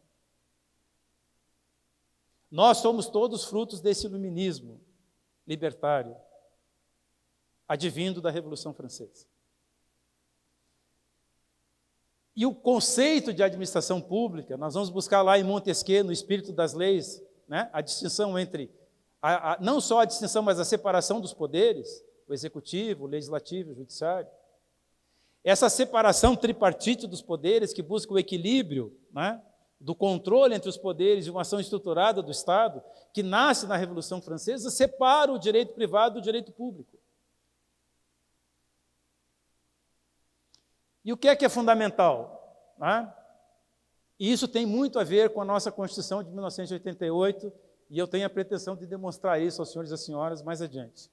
Speaker 3: Nós somos todos frutos desse iluminismo libertário, advindo da Revolução Francesa. E o conceito de administração pública, nós vamos buscar lá em Montesquieu, no Espírito das Leis, né? A distinção entre, não só a distinção, mas a separação dos poderes, o executivo, o legislativo, o judiciário. Essa separação tripartite dos poderes, que busca o equilíbrio, né, do controle entre os poderes e uma ação estruturada do Estado, que nasce na Revolução Francesa, separa o direito privado do direito público. E o que é fundamental? Né? E isso tem muito a ver com a nossa Constituição de 1988, e eu tenho a pretensão de demonstrar isso aos senhores e às senhoras mais adiante.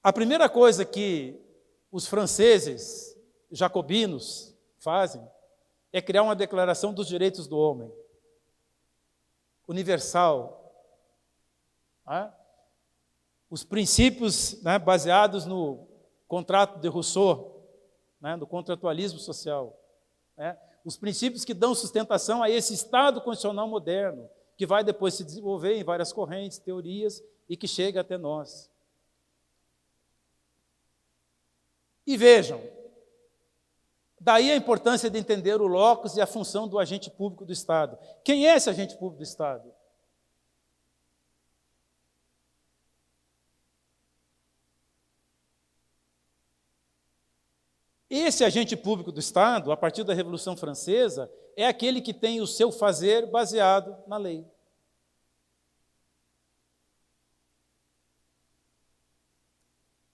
Speaker 3: A primeira coisa que os franceses jacobinos fazem é criar uma declaração dos direitos do homem, universal. Né? Os princípios, né, baseados no contrato de Rousseau, né, do contratualismo social, né, os princípios que dão sustentação a esse Estado constitucional moderno, que vai depois se desenvolver em várias correntes, teorias, e que chega até nós. E vejam, daí a importância de entender o locus e a função do agente público do Estado. Quem é esse agente público do Estado? Esse agente público do Estado, a partir da Revolução Francesa, é aquele que tem o seu fazer baseado na lei.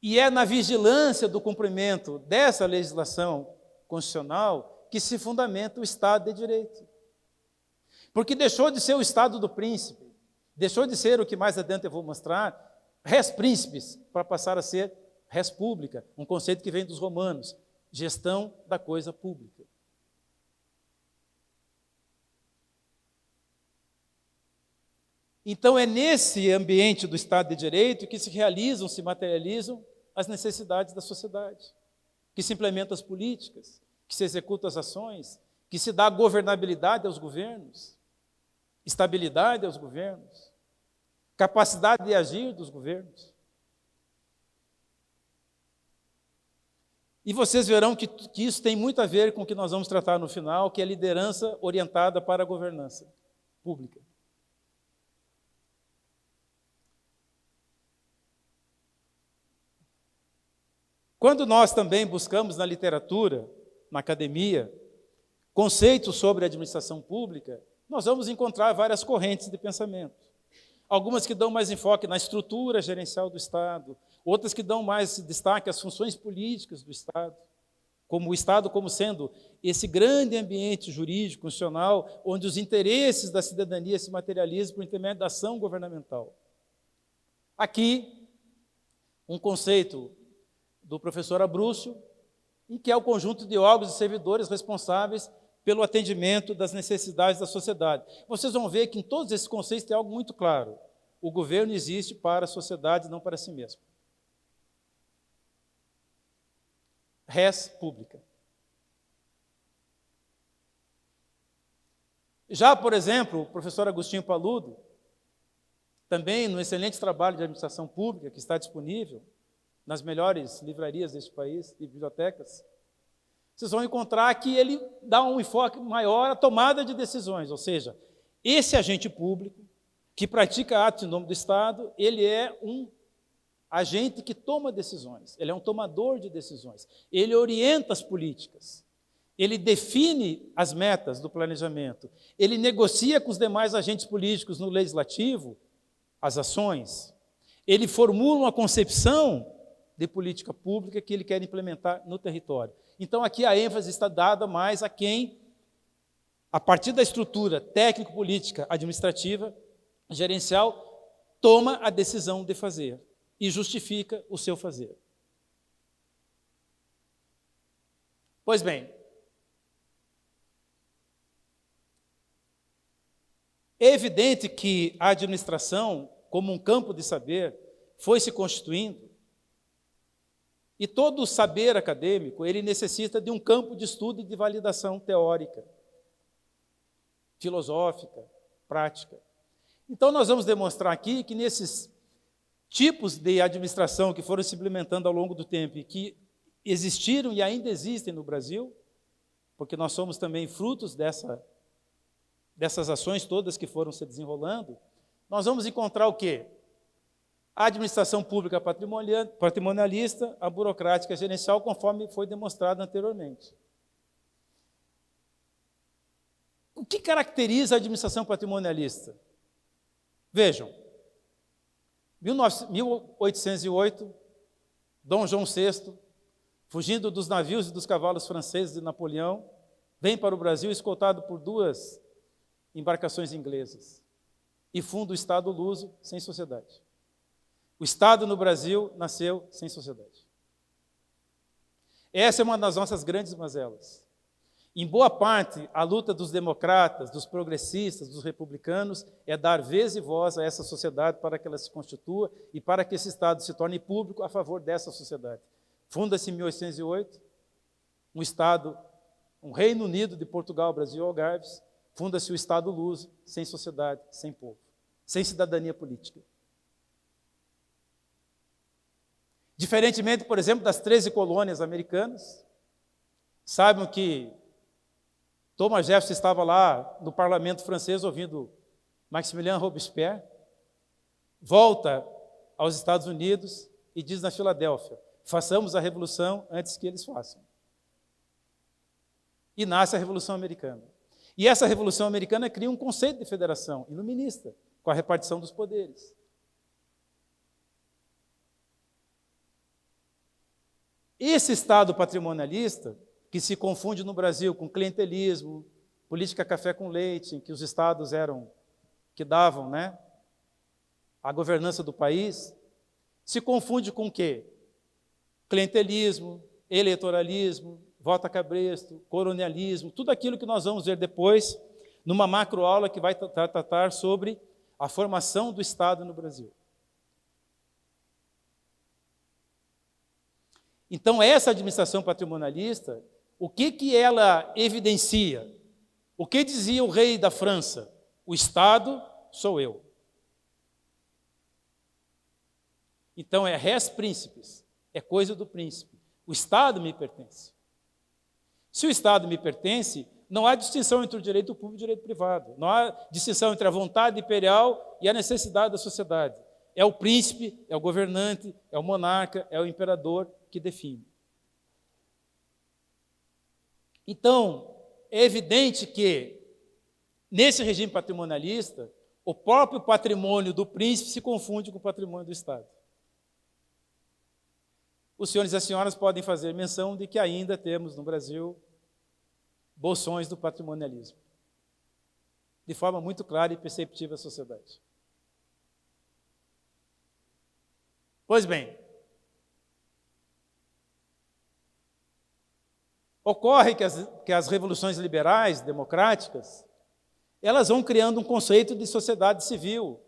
Speaker 3: E é na vigilância do cumprimento dessa legislação constitucional que se fundamenta o Estado de Direito. Porque deixou de ser o Estado do príncipe, deixou de ser o que mais adiante eu vou mostrar, res príncipes, para passar a ser res pública, um conceito que vem dos romanos, gestão da coisa pública. Então é nesse ambiente do Estado de Direito que se realizam, se materializam as necessidades da sociedade, que se implementam as políticas, que se executam as ações, que se dá governabilidade aos governos, estabilidade aos governos, capacidade de agir dos governos. E vocês verão que isso tem muito a ver com o que nós vamos tratar no final, que é a liderança orientada para a governança pública. Quando nós também buscamos na literatura, na academia, conceitos sobre a administração pública, nós vamos encontrar várias correntes de pensamento. Algumas que dão mais enfoque na estrutura gerencial do Estado, outras que dão mais destaque às funções políticas do Estado, como o Estado como sendo esse grande ambiente jurídico, constitucional, onde os interesses da cidadania se materializam por intermédio da ação governamental. Aqui, um conceito do professor Abrúcio, e que é o conjunto de órgãos e servidores responsáveis pelo atendimento das necessidades da sociedade. Vocês vão ver que em todos esses conceitos tem algo muito claro. O governo existe para a sociedade, não para si mesmo. Res pública. Já, por exemplo, o professor Agostinho Paludo, também no excelente trabalho de administração pública, que está disponível nas melhores livrarias deste país e bibliotecas, vocês vão encontrar que ele dá um enfoque maior à tomada de decisões, ou seja, esse agente público que pratica atos em nome do Estado, ele é um agente que toma decisões, ele é um tomador de decisões, ele orienta as políticas, ele define as metas do planejamento, ele negocia com os demais agentes políticos no legislativo as ações, ele formula uma concepção de política pública que ele quer implementar no território. Então, aqui a ênfase está dada mais a quem, a partir da estrutura técnico-política, administrativa, gerencial, toma a decisão de fazer e justifica o seu fazer. Pois bem, é evidente que a administração, como um campo de saber, foi se constituindo. E todo saber acadêmico, ele necessita de um campo de estudo e de validação teórica, filosófica, prática. Então, nós vamos demonstrar aqui que nesses tipos de administração que foram se implementando ao longo do tempo e que existiram e ainda existem no Brasil, porque nós somos também frutos dessas ações todas que foram se desenrolando, nós vamos encontrar o quê? A administração pública patrimonialista, a burocrática gerencial, conforme foi demonstrado anteriormente. O que caracteriza a administração patrimonialista? Vejam, 1808, Dom João VI, fugindo dos navios e dos cavalos franceses de Napoleão, vem para o Brasil escoltado por 2 embarcações inglesas e funda o Estado luso sem sociedade. O Estado no Brasil nasceu sem sociedade. Essa é uma das nossas grandes mazelas. Em boa parte, a luta dos democratas, dos progressistas, dos republicanos é dar vez e voz a essa sociedade para que ela se constitua e para que esse Estado se torne público a favor dessa sociedade. Funda-se em 1808 um Estado, um Reino Unido de Portugal, Brasil e Algarves, funda-se o Estado luso, sem sociedade, sem povo, sem cidadania política. Diferentemente, por exemplo, das 13 colônias americanas, saibam que Thomas Jefferson estava lá no parlamento francês ouvindo Maximilien Robespierre, volta aos Estados Unidos e diz na Filadélfia: façamos a revolução antes que eles façam. E nasce a Revolução Americana. E essa Revolução Americana cria um conceito de federação iluminista, com a repartição dos poderes. Esse Estado patrimonialista, que se confunde no Brasil com clientelismo, política café com leite, em que os estados que davam, né, a governança do país, se confunde com o quê? Clientelismo, eleitoralismo, voto a cabresto, colonialismo, tudo aquilo que nós vamos ver depois numa macroaula que vai tratar sobre a formação do Estado no Brasil. Então, essa administração patrimonialista, o que ela evidencia? O que dizia o rei da França? O Estado sou eu. Então, é res principis, é coisa do príncipe. O Estado me pertence. Se o Estado me pertence, não há distinção entre o direito público e o direito privado. Não há distinção entre a vontade imperial e a necessidade da sociedade. É o príncipe, é o governante, é o monarca, é o imperador que define. Então, é evidente que, nesse regime patrimonialista, o próprio patrimônio do príncipe se confunde com o patrimônio do Estado. Os senhores e as senhoras podem fazer menção de que ainda temos no Brasil bolsões do patrimonialismo, de forma muito clara e perceptível à sociedade. Pois bem, ocorre que as revoluções liberais, democráticas, elas vão criando um conceito de sociedade civil,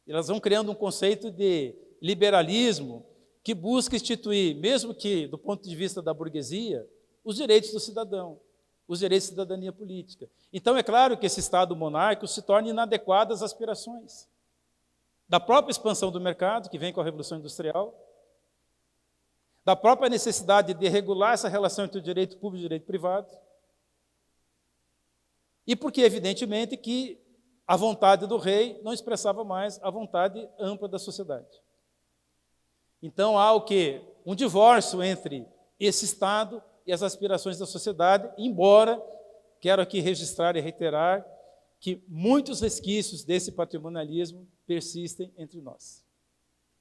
Speaker 3: elas vão criando um conceito de liberalismo que busca instituir, mesmo que do ponto de vista da burguesia, os direitos do cidadão, os direitos de cidadania política. Então, é claro que esse Estado monárquico se torna inadequado às aspirações da própria expansão do mercado, que vem com a Revolução Industrial, da própria necessidade de regular essa relação entre o direito público e o direito privado, e porque, evidentemente, que a vontade do rei não expressava mais a vontade ampla da sociedade. Então, há o quê? Um divórcio entre esse Estado e as aspirações da sociedade, embora, quero aqui registrar e reiterar, que muitos resquícios desse patrimonialismo persistem entre nós,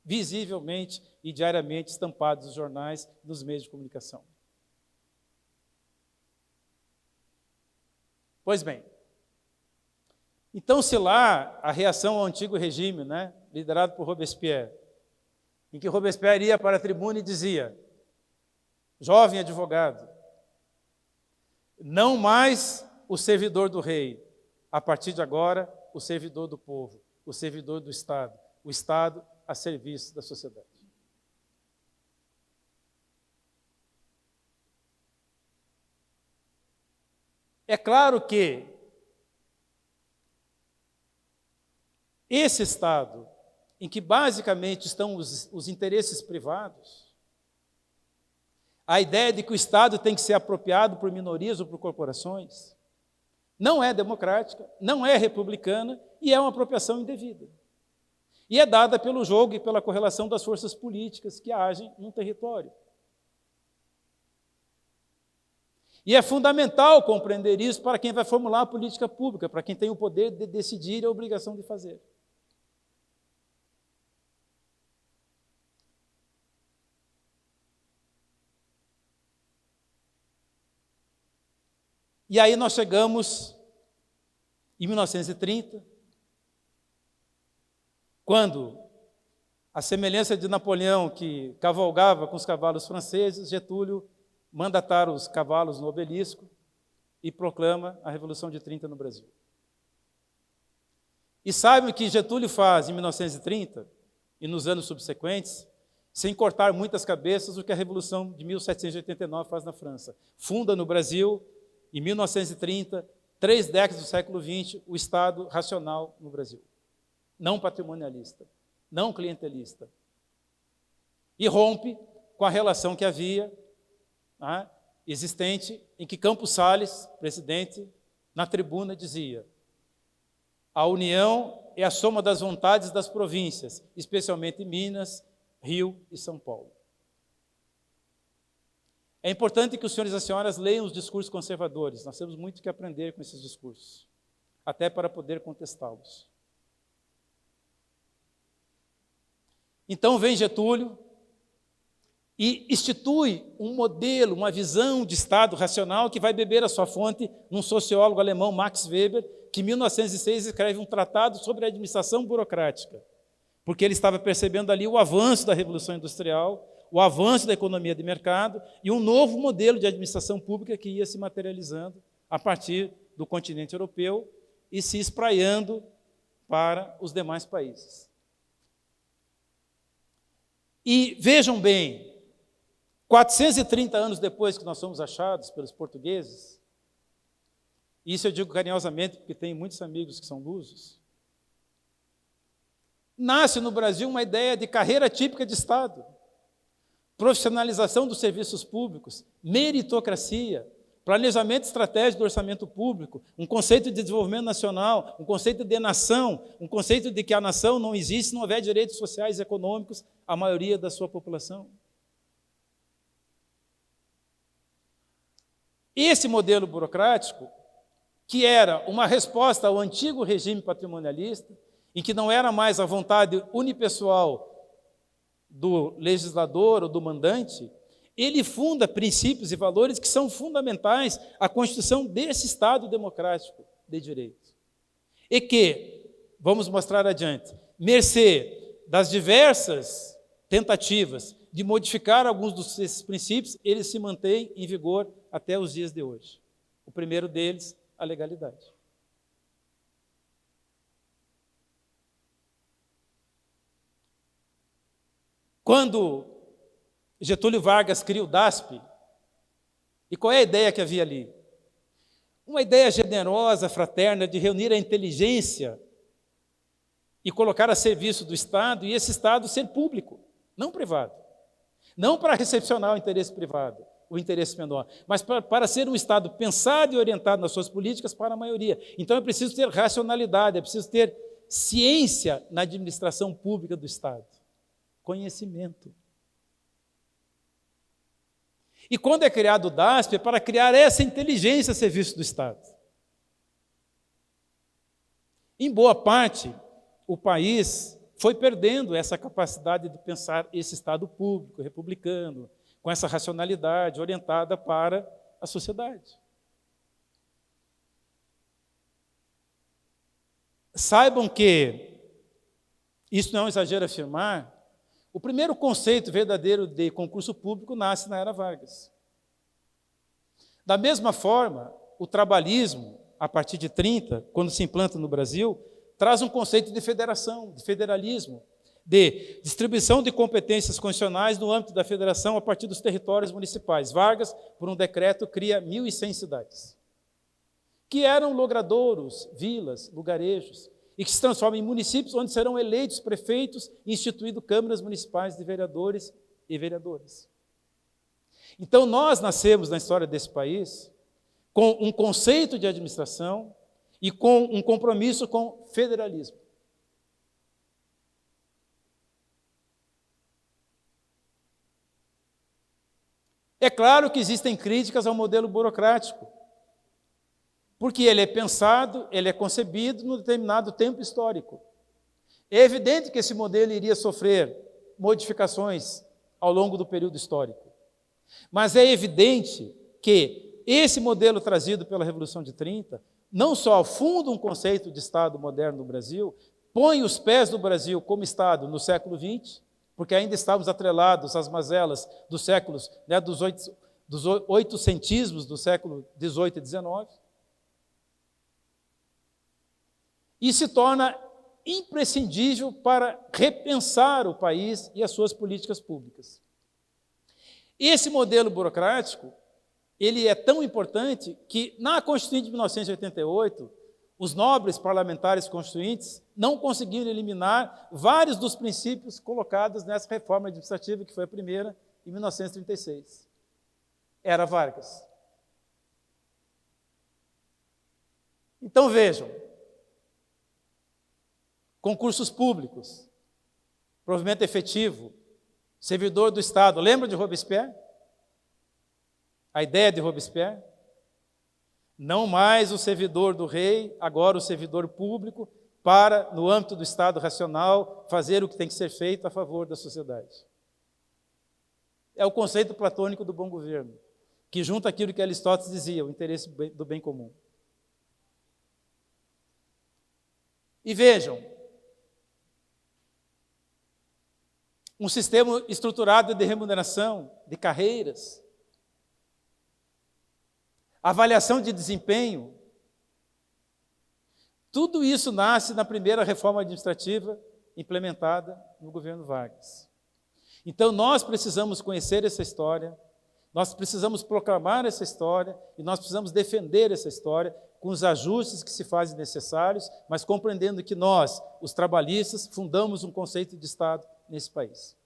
Speaker 3: visivelmente e diariamente estampados nos jornais, nos meios de comunicação. Pois bem, então se lá a reação ao antigo regime, né, liderado por Robespierre, em que Robespierre ia para a tribuna e dizia: jovem advogado, não mais o servidor do rei, a partir de agora, o servidor do povo, o servidor do Estado, o Estado a serviço da sociedade. É claro que esse Estado, em que basicamente estão os interesses privados, a ideia de que o Estado tem que ser apropriado por minorias ou por corporações, não é democrática, não é republicana e é uma apropriação indevida. E é dada pelo jogo e pela correlação das forças políticas que agem num território. E é fundamental compreender isso para quem vai formular a política pública, para quem tem o poder de decidir e a obrigação de fazer. E aí nós chegamos em 1930, quando, à semelhança de Napoleão, que cavalgava com os cavalos franceses, Getúlio manda atar os cavalos no obelisco e proclama a Revolução de 30 no Brasil. E saibam que Getúlio faz, em 1930, e nos anos subsequentes, sem cortar muitas cabeças, o que a Revolução de 1789 faz na França. Funda no Brasil, em 1930, 3 décadas do século XX, o Estado racional no Brasil. Não patrimonialista, não clientelista. E rompe com a relação que havia existente, em que Campos Salles, presidente, na tribuna dizia: a União é a soma das vontades das províncias, especialmente Minas, Rio e São Paulo. É importante que os senhores e as senhoras leiam os discursos conservadores. Nós temos muito que aprender com esses discursos, até para poder contestá-los. Então vem Getúlio e institui um modelo, uma visão de Estado racional que vai beber a sua fonte num sociólogo alemão, Max Weber, que em 1906 escreve um tratado sobre a administração burocrática, porque ele estava percebendo ali o avanço da Revolução Industrial, o avanço da economia de mercado e um novo modelo de administração pública que ia se materializando a partir do continente europeu e se espraiando para os demais países. E vejam bem, 430 anos depois que nós fomos achados pelos portugueses, e isso eu digo carinhosamente porque tenho muitos amigos que são lusos, nasce no Brasil uma ideia de carreira típica de Estado, profissionalização dos serviços públicos, meritocracia, planejamento estratégico do orçamento público, um conceito de desenvolvimento nacional, um conceito de nação, um conceito de que a nação não existe se não houver direitos sociais e econômicos à maioria da sua população. Esse modelo burocrático, que era uma resposta ao antigo regime patrimonialista, em que não era mais a vontade unipessoal do legislador ou do mandante, ele funda princípios e valores que são fundamentais à constituição desse Estado democrático de direito. E que, vamos mostrar adiante, mercê das diversas tentativas de modificar alguns desses princípios, eles se mantêm em vigor até os dias de hoje. O primeiro deles, a legalidade. Quando Getúlio Vargas cria o DASP, e qual é a ideia que havia ali? Uma ideia generosa, fraterna, de reunir a inteligência e colocar a serviço do Estado, e esse Estado ser público, não privado. Não para recepcionar o interesse privado, o interesse menor, mas para ser um Estado pensado e orientado nas suas políticas para a maioria. Então é preciso ter racionalidade, é preciso ter ciência na administração pública do Estado. Conhecimento. E quando é criado o DASP, é para criar essa inteligência a serviço do Estado. Em boa parte, o país foi perdendo essa capacidade de pensar esse Estado público, republicano, com essa racionalidade orientada para a sociedade. Saibam que, isso não é um exagero afirmar, o primeiro conceito verdadeiro de concurso público nasce na era Vargas. Da mesma forma, o trabalhismo, a partir de 30, quando se implanta no Brasil, traz um conceito de federação, de federalismo, de distribuição de competências constitucionais no âmbito da federação a partir dos territórios municipais. Vargas, por um decreto, cria 1.100 cidades, que eram logradouros, vilas, lugarejos, e que se transformam em municípios onde serão eleitos prefeitos e instituído câmaras municipais de vereadores e vereadoras. Então, nós nascemos na história desse país com um conceito de administração e com um compromisso com federalismo. É claro que existem críticas ao modelo burocrático, porque ele é pensado, ele é concebido num determinado tempo histórico. É evidente que esse modelo iria sofrer modificações ao longo do período histórico. Mas é evidente que esse modelo trazido pela Revolução de 30 não só funda um conceito de Estado moderno no Brasil, põe os pés do Brasil como Estado no século XX, porque ainda estávamos atrelados às mazelas dos séculos, dos oitocentismos do século XVIII e XIX, e se torna imprescindível para repensar o país e as suas políticas públicas. Esse modelo burocrático, ele é tão importante que, na Constituinte de 1988, os nobres parlamentares constituintes não conseguiram eliminar vários dos princípios colocados nessa reforma administrativa, que foi a primeira, em 1936. Era Vargas. Então, vejam, concursos públicos, provimento efetivo, servidor do Estado. Lembra de Robespierre? A ideia de Robespierre? Não mais o servidor do rei, agora o servidor público, para, no âmbito do Estado racional, fazer o que tem que ser feito a favor da sociedade. É o conceito platônico do bom governo, que junta aquilo que Aristóteles dizia, o interesse do bem comum. E vejam, um sistema estruturado de remuneração, de carreiras, avaliação de desempenho, tudo isso nasce na primeira reforma administrativa implementada no governo Vargas. Então, nós precisamos conhecer essa história, nós precisamos proclamar essa história e nós precisamos defender essa história com os ajustes que se fazem necessários, mas compreendendo que nós, os trabalhistas, fundamos um conceito de Estado nesse país.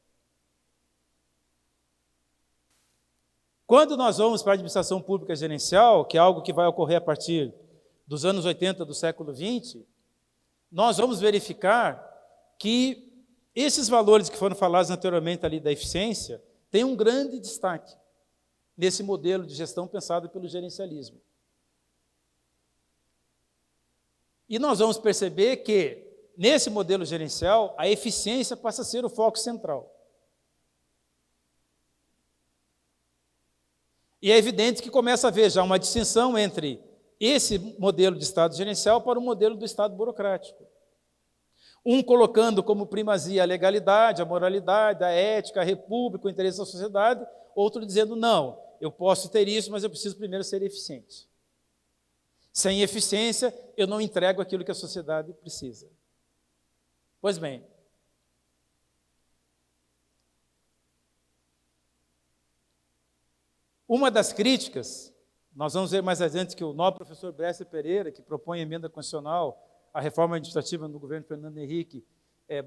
Speaker 3: Quando nós vamos para a administração pública gerencial, que é algo que vai ocorrer a partir dos anos 80 do século XX, nós vamos verificar que esses valores que foram falados anteriormente ali da eficiência têm um grande destaque nesse modelo de gestão pensado pelo gerencialismo. E nós vamos perceber que, nesse modelo gerencial, a eficiência passa a ser o foco central. E é evidente que começa a haver já uma distinção entre esse modelo de Estado gerencial para o modelo do Estado burocrático. Um colocando como primazia a legalidade, a moralidade, a ética, a república, o interesse da sociedade, outro dizendo, não, eu posso ter isso, mas eu preciso primeiro ser eficiente. Sem eficiência, eu não entrego aquilo que a sociedade precisa. Pois bem, uma das críticas, nós vamos ver mais adiante que o nobre professor Bresser Pereira, que propõe a emenda constitucional à reforma administrativa no governo Fernando Henrique,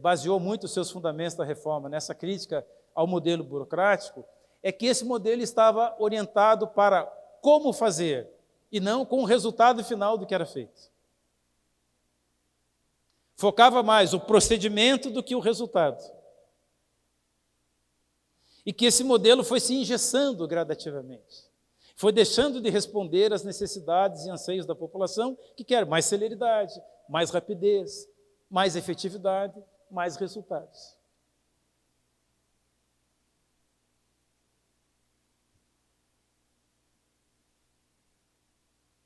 Speaker 3: baseou muito os seus fundamentos da reforma nessa crítica ao modelo burocrático, é que esse modelo estava orientado para como fazer e não com o resultado final do que era feito. Focava mais o procedimento do que o resultado. E que esse modelo foi se engessando gradativamente. Foi deixando de responder às necessidades e anseios da população, que quer mais celeridade, mais rapidez, mais efetividade, mais resultados.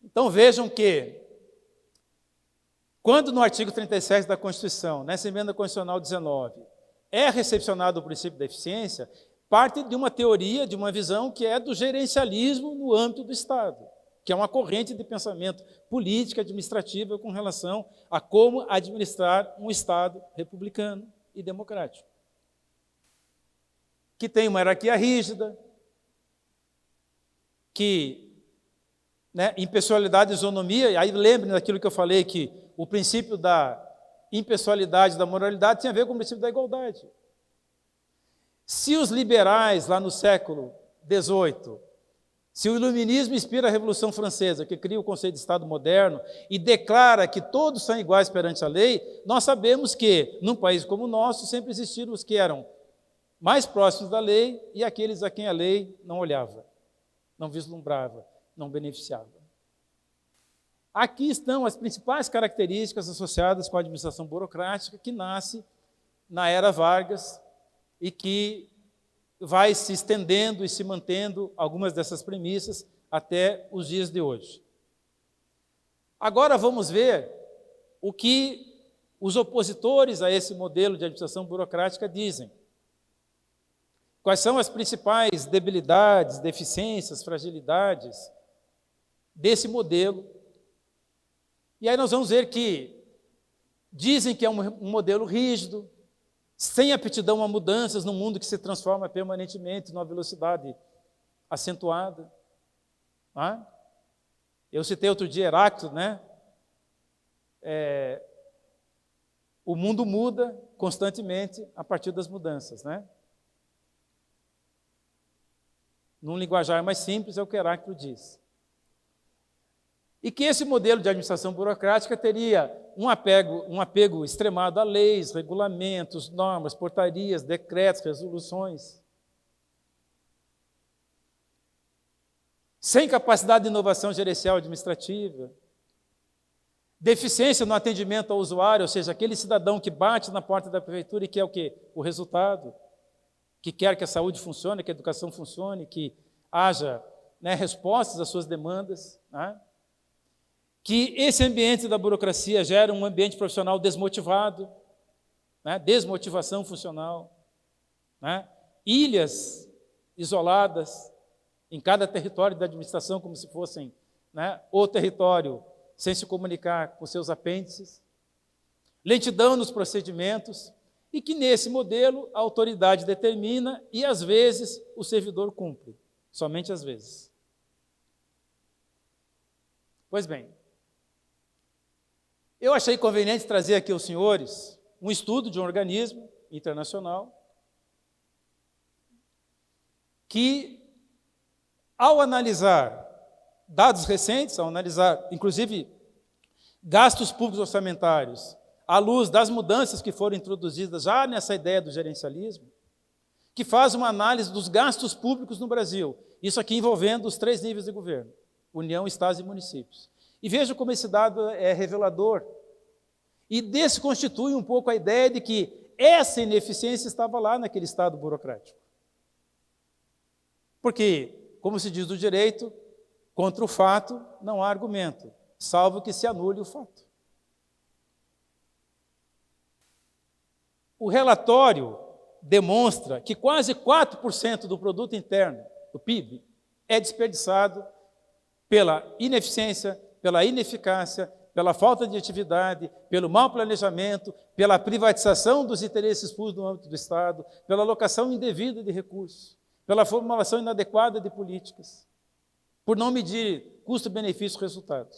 Speaker 3: Então vejam que, quando no artigo 37 da Constituição, nessa emenda constitucional 19, é recepcionado o princípio da eficiência, parte de uma teoria, de uma visão que é do gerencialismo no âmbito do Estado, que é uma corrente de pensamento política, administrativa, com relação a como administrar um Estado republicano e democrático. Que tem uma hierarquia rígida, que, impessoalidade e isonomia, aí lembrem daquilo que eu falei, que o princípio da impessoalidade e da moralidade tem a ver com o princípio da igualdade. Se os liberais, lá no século XVIII, se o iluminismo inspira a Revolução Francesa, que cria o conceito de Estado moderno e declara que todos são iguais perante a lei, nós sabemos que, num país como o nosso, sempre existiram os que eram mais próximos da lei e aqueles a quem a lei não olhava, não vislumbrava, não beneficiava. Aqui estão as principais características associadas com a administração burocrática que nasce na era Vargas e que vai se estendendo e se mantendo algumas dessas premissas até os dias de hoje. Agora vamos ver o que os opositores a esse modelo de administração burocrática dizem. Quais são as principais debilidades, deficiências, fragilidades desse modelo? E aí nós vamos ver que dizem que é um modelo rígido, sem aptidão a mudanças num mundo que se transforma permanentemente numa velocidade acentuada. Eu citei outro dia Heráclito, né? O mundo muda constantemente a partir das mudanças, né? Num linguajar mais simples é o que Heráclito diz. E que esse modelo de administração burocrática teria um apego extremado a leis, regulamentos, normas, portarias, decretos, resoluções. Sem capacidade de inovação gerencial administrativa. Deficiência no atendimento ao usuário, ou seja, aquele cidadão que bate na porta da prefeitura e quer o quê? O resultado. Que quer que a saúde funcione, que a educação funcione, que haja, né, respostas às suas demandas, né? Que esse ambiente da burocracia gera um ambiente profissional desmotivado, né? Desmotivação funcional, né? Ilhas isoladas em cada território da administração, como se fossem, né, o território sem se comunicar com seus apêndices, lentidão nos procedimentos, e que nesse modelo a autoridade determina e às vezes o servidor cumpre, somente às vezes. Pois bem, eu achei conveniente trazer aqui aos senhores um estudo de um organismo internacional que, ao analisar dados recentes, ao analisar, inclusive, gastos públicos orçamentários, à luz das mudanças que foram introduzidas já nessa ideia do gerencialismo, que faz uma análise dos gastos públicos no Brasil, isso aqui envolvendo os 3 níveis de governo, União, Estados e municípios. E veja como esse dado é revelador. E desconstitui um pouco a ideia de que essa ineficiência estava lá naquele Estado burocrático. Porque, como se diz do direito, contra o fato não há argumento, salvo que se anule o fato. O relatório demonstra que quase 4% do produto interno, do PIB, é desperdiçado pela ineficiência, pela ineficácia, pela falta de atividade, pelo mau planejamento, pela privatização dos interesses públicos no âmbito do Estado, pela alocação indevida de recursos, pela formulação inadequada de políticas, por não medir custo-benefício resultado.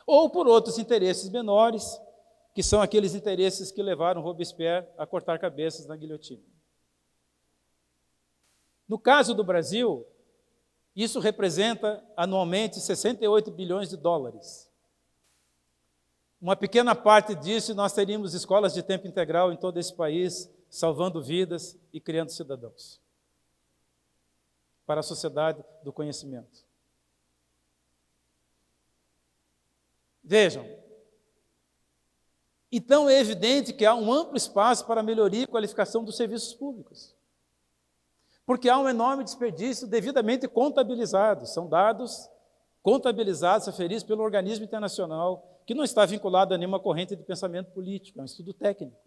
Speaker 3: Ou por outros interesses menores, que são aqueles interesses que levaram Robespierre a cortar cabeças na guilhotina. No caso do Brasil, isso representa anualmente 68 bilhões de dólares. Uma pequena parte disso nós teríamos escolas de tempo integral em todo esse país, salvando vidas e criando cidadãos para a sociedade do conhecimento. Vejam, então é evidente que há um amplo espaço para a melhoria e qualificação dos serviços públicos. Porque há um enorme desperdício devidamente contabilizado. São dados contabilizados, aferidos pelo organismo internacional, que não está vinculado a nenhuma corrente de pensamento político, é um estudo técnico.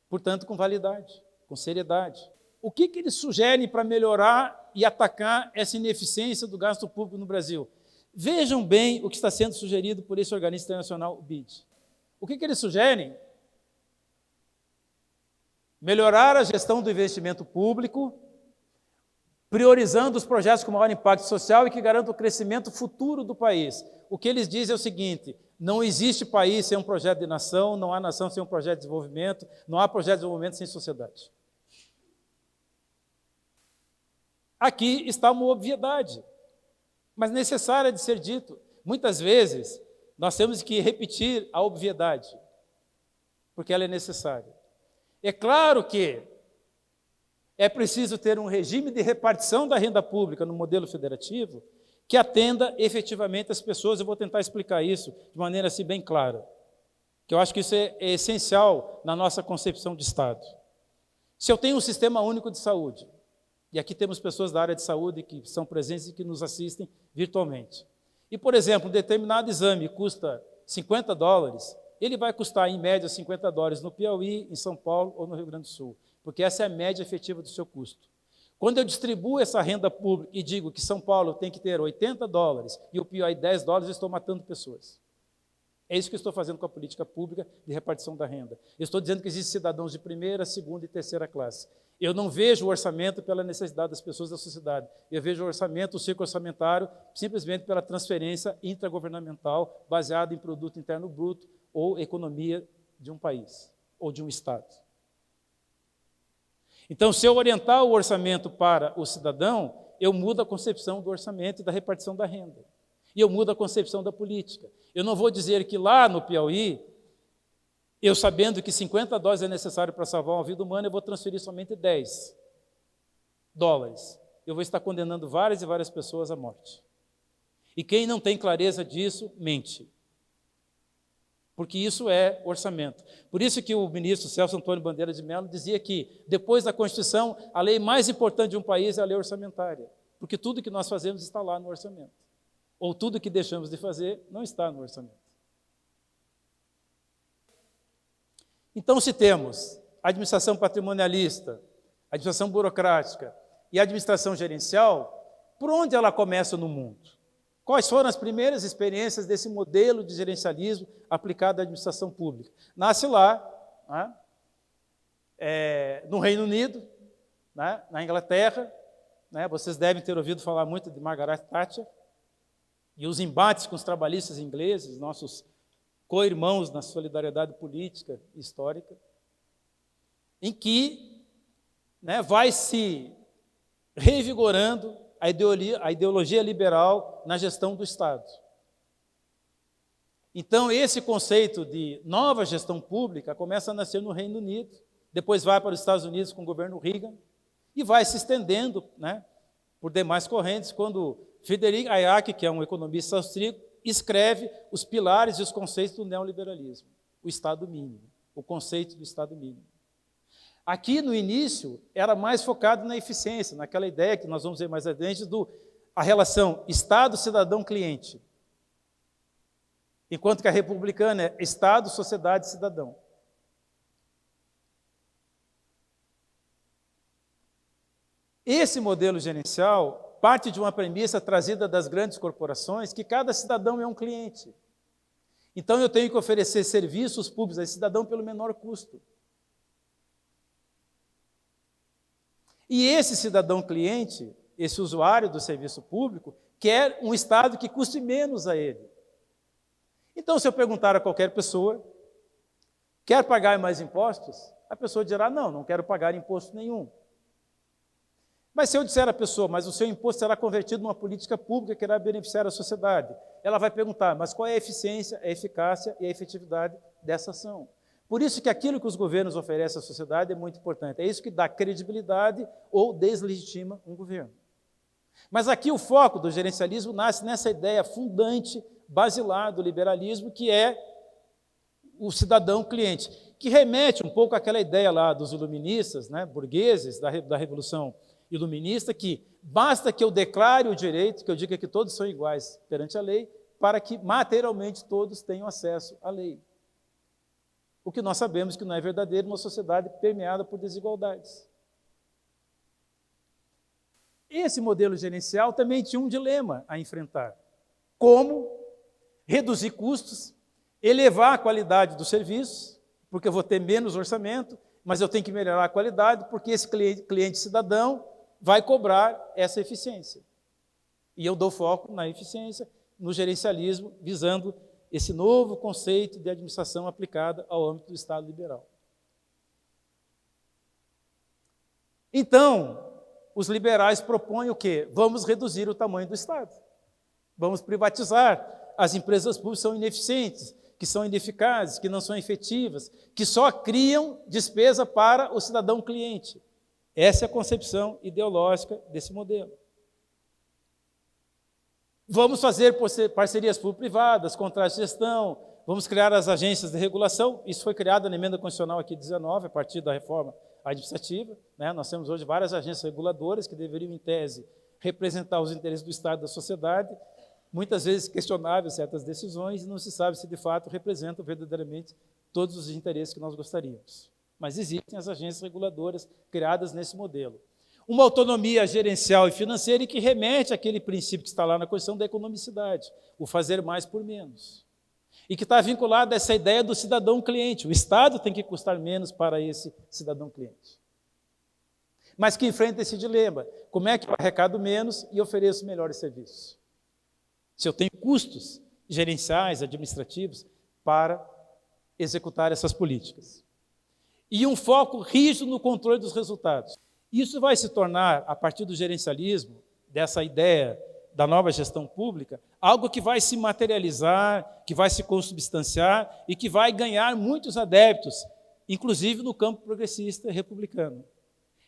Speaker 3: Portanto, com validade, com seriedade. O que eles sugerem para melhorar e atacar essa ineficiência do gasto público no Brasil? Vejam bem o que está sendo sugerido por esse organismo internacional, o BID. O que eles sugerem? Melhorar a gestão do investimento público, priorizando os projetos com maior impacto social e que garantam o crescimento futuro do país. O que eles dizem é o seguinte: não existe país sem um projeto de nação, não há nação sem um projeto de desenvolvimento, não há projeto de desenvolvimento sem sociedade. Aqui está uma obviedade, mas necessária de ser dito. Muitas vezes, nós temos que repetir a obviedade, porque ela é necessária. É claro que é preciso ter um regime de repartição da renda pública no modelo federativo que atenda efetivamente as pessoas. Eu vou tentar explicar isso de maneira assim bem clara, que eu acho que isso é essencial na nossa concepção de Estado. Se eu tenho um sistema único de saúde, e aqui temos pessoas da área de saúde que são presentes e que nos assistem virtualmente, e, por exemplo, um determinado exame custa $50, ele vai custar, em média, $50 no Piauí, em São Paulo ou no Rio Grande do Sul, porque essa é a média efetiva do seu custo. Quando eu distribuo essa renda pública e digo que São Paulo tem que ter $80 e o Piauí $10, eu estou matando pessoas. É isso que eu estou fazendo com a política pública de repartição da renda. Eu estou dizendo que existem cidadãos de primeira, segunda e terceira classe. Eu não vejo o orçamento pela necessidade das pessoas da sociedade. Eu vejo o orçamento, o ciclo orçamentário, simplesmente pela transferência intragovernamental baseada em produto interno bruto ou economia de um país ou de um Estado. Então, se eu orientar o orçamento para o cidadão, eu mudo a concepção do orçamento e da repartição da renda. E eu mudo a concepção da política. Eu não vou dizer que lá no Piauí, eu sabendo que $50 é necessário para salvar uma vida humana, eu vou transferir somente $10. Eu vou estar condenando várias e várias pessoas à morte. E quem não tem clareza disso, mente. Porque isso é orçamento. Por isso que o ministro Celso Antônio Bandeira de Mello dizia que, depois da Constituição, a lei mais importante de um país é a lei orçamentária. Porque tudo que nós fazemos está lá no orçamento. Ou tudo que deixamos de fazer não está no orçamento. Então, se temos a administração patrimonialista, a administração burocrática e a administração gerencial, por onde ela começa no mundo? Quais foram as primeiras experiências desse modelo de gerencialismo aplicado à administração pública? Nasce lá, no Reino Unido, na Inglaterra. Vocês devem ter ouvido falar muito de Margaret Thatcher e os embates com os trabalhistas ingleses, nossos co-irmãos na solidariedade política e histórica, em que vai se revigorando a ideologia liberal na gestão do Estado. Então, esse conceito de nova gestão pública começa a nascer no Reino Unido, depois vai para os Estados Unidos com o governo Reagan, e vai se estendendo por demais correntes, quando Friedrich Hayek, que é um economista austríaco, escreve os pilares e os conceitos do neoliberalismo, o Estado mínimo, o conceito do Estado mínimo. Aqui, no início, era mais focado na eficiência, naquela ideia que nós vamos ver mais adiante, a relação Estado, cidadão, cliente. Enquanto que a republicana é Estado, sociedade, cidadão. Esse modelo gerencial parte de uma premissa trazida das grandes corporações, que cada cidadão é um cliente. Então, eu tenho que oferecer serviços públicos a esse cidadão pelo menor custo. E esse cidadão cliente, esse usuário do serviço público, quer um Estado que custe menos a ele. Então, se eu perguntar a qualquer pessoa, quer pagar mais impostos? A pessoa dirá, não quero pagar imposto nenhum. Mas se eu disser à pessoa, mas o seu imposto será convertido numa política pública que irá beneficiar a sociedade, ela vai perguntar, mas qual é a eficiência, a eficácia e a efetividade dessa ação? Por isso que aquilo que os governos oferecem à sociedade é muito importante. É isso que dá credibilidade ou deslegitima um governo. Mas aqui o foco do gerencialismo nasce nessa ideia fundante, basilar do liberalismo, que é o cidadão cliente, que remete um pouco àquela ideia lá dos iluministas, burgueses, da Revolução Iluminista, que basta que eu declare o direito, que eu diga que todos são iguais perante a lei, para que materialmente todos tenham acesso à lei. O que nós sabemos que não é verdadeiro numa sociedade permeada por desigualdades. Esse modelo gerencial também tinha um dilema a enfrentar. Como reduzir custos, elevar a qualidade dos serviços, porque eu vou ter menos orçamento, mas eu tenho que melhorar a qualidade, porque esse cliente cidadão vai cobrar essa eficiência. E eu dou foco na eficiência, no gerencialismo, visando esse novo conceito de administração aplicada ao âmbito do Estado liberal. Então, os liberais propõem o quê? Vamos reduzir o tamanho do Estado. Vamos privatizar. As empresas públicas são ineficientes, que são ineficazes, que não são efetivas, que só criam despesa para o cidadão cliente. Essa é a concepção ideológica desse modelo. Vamos fazer parcerias público-privadas, contratos de gestão, vamos criar as agências de regulação. Isso foi criado na emenda constitucional aqui 19, a partir da reforma administrativa. Nós temos hoje várias agências reguladoras que deveriam, em tese, representar os interesses do Estado e da sociedade. Muitas vezes questionáveis certas decisões e não se sabe se de fato representam verdadeiramente todos os interesses que nós gostaríamos. Mas existem as agências reguladoras criadas nesse modelo. Uma autonomia gerencial e financeira e que remete àquele princípio que está lá na Constituição da economicidade, o fazer mais por menos. E que está vinculado a essa ideia do cidadão cliente. O Estado tem que custar menos para esse cidadão cliente. Mas que enfrenta esse dilema. Como é que eu arrecado menos e ofereço melhores serviços? Se eu tenho custos gerenciais, administrativos, para executar essas políticas. E um foco rígido no controle dos resultados. Isso vai se tornar, a partir do gerencialismo, dessa ideia da nova gestão pública, algo que vai se materializar, que vai se consubstanciar e que vai ganhar muitos adeptos, inclusive no campo progressista e republicano.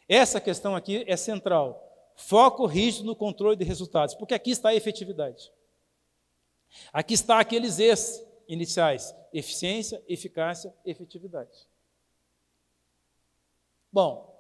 Speaker 3: Essa questão aqui é central. Foco rígido no controle de resultados, porque aqui está a efetividade. Aqui está aqueles E's iniciais: eficiência, eficácia, efetividade. Bom,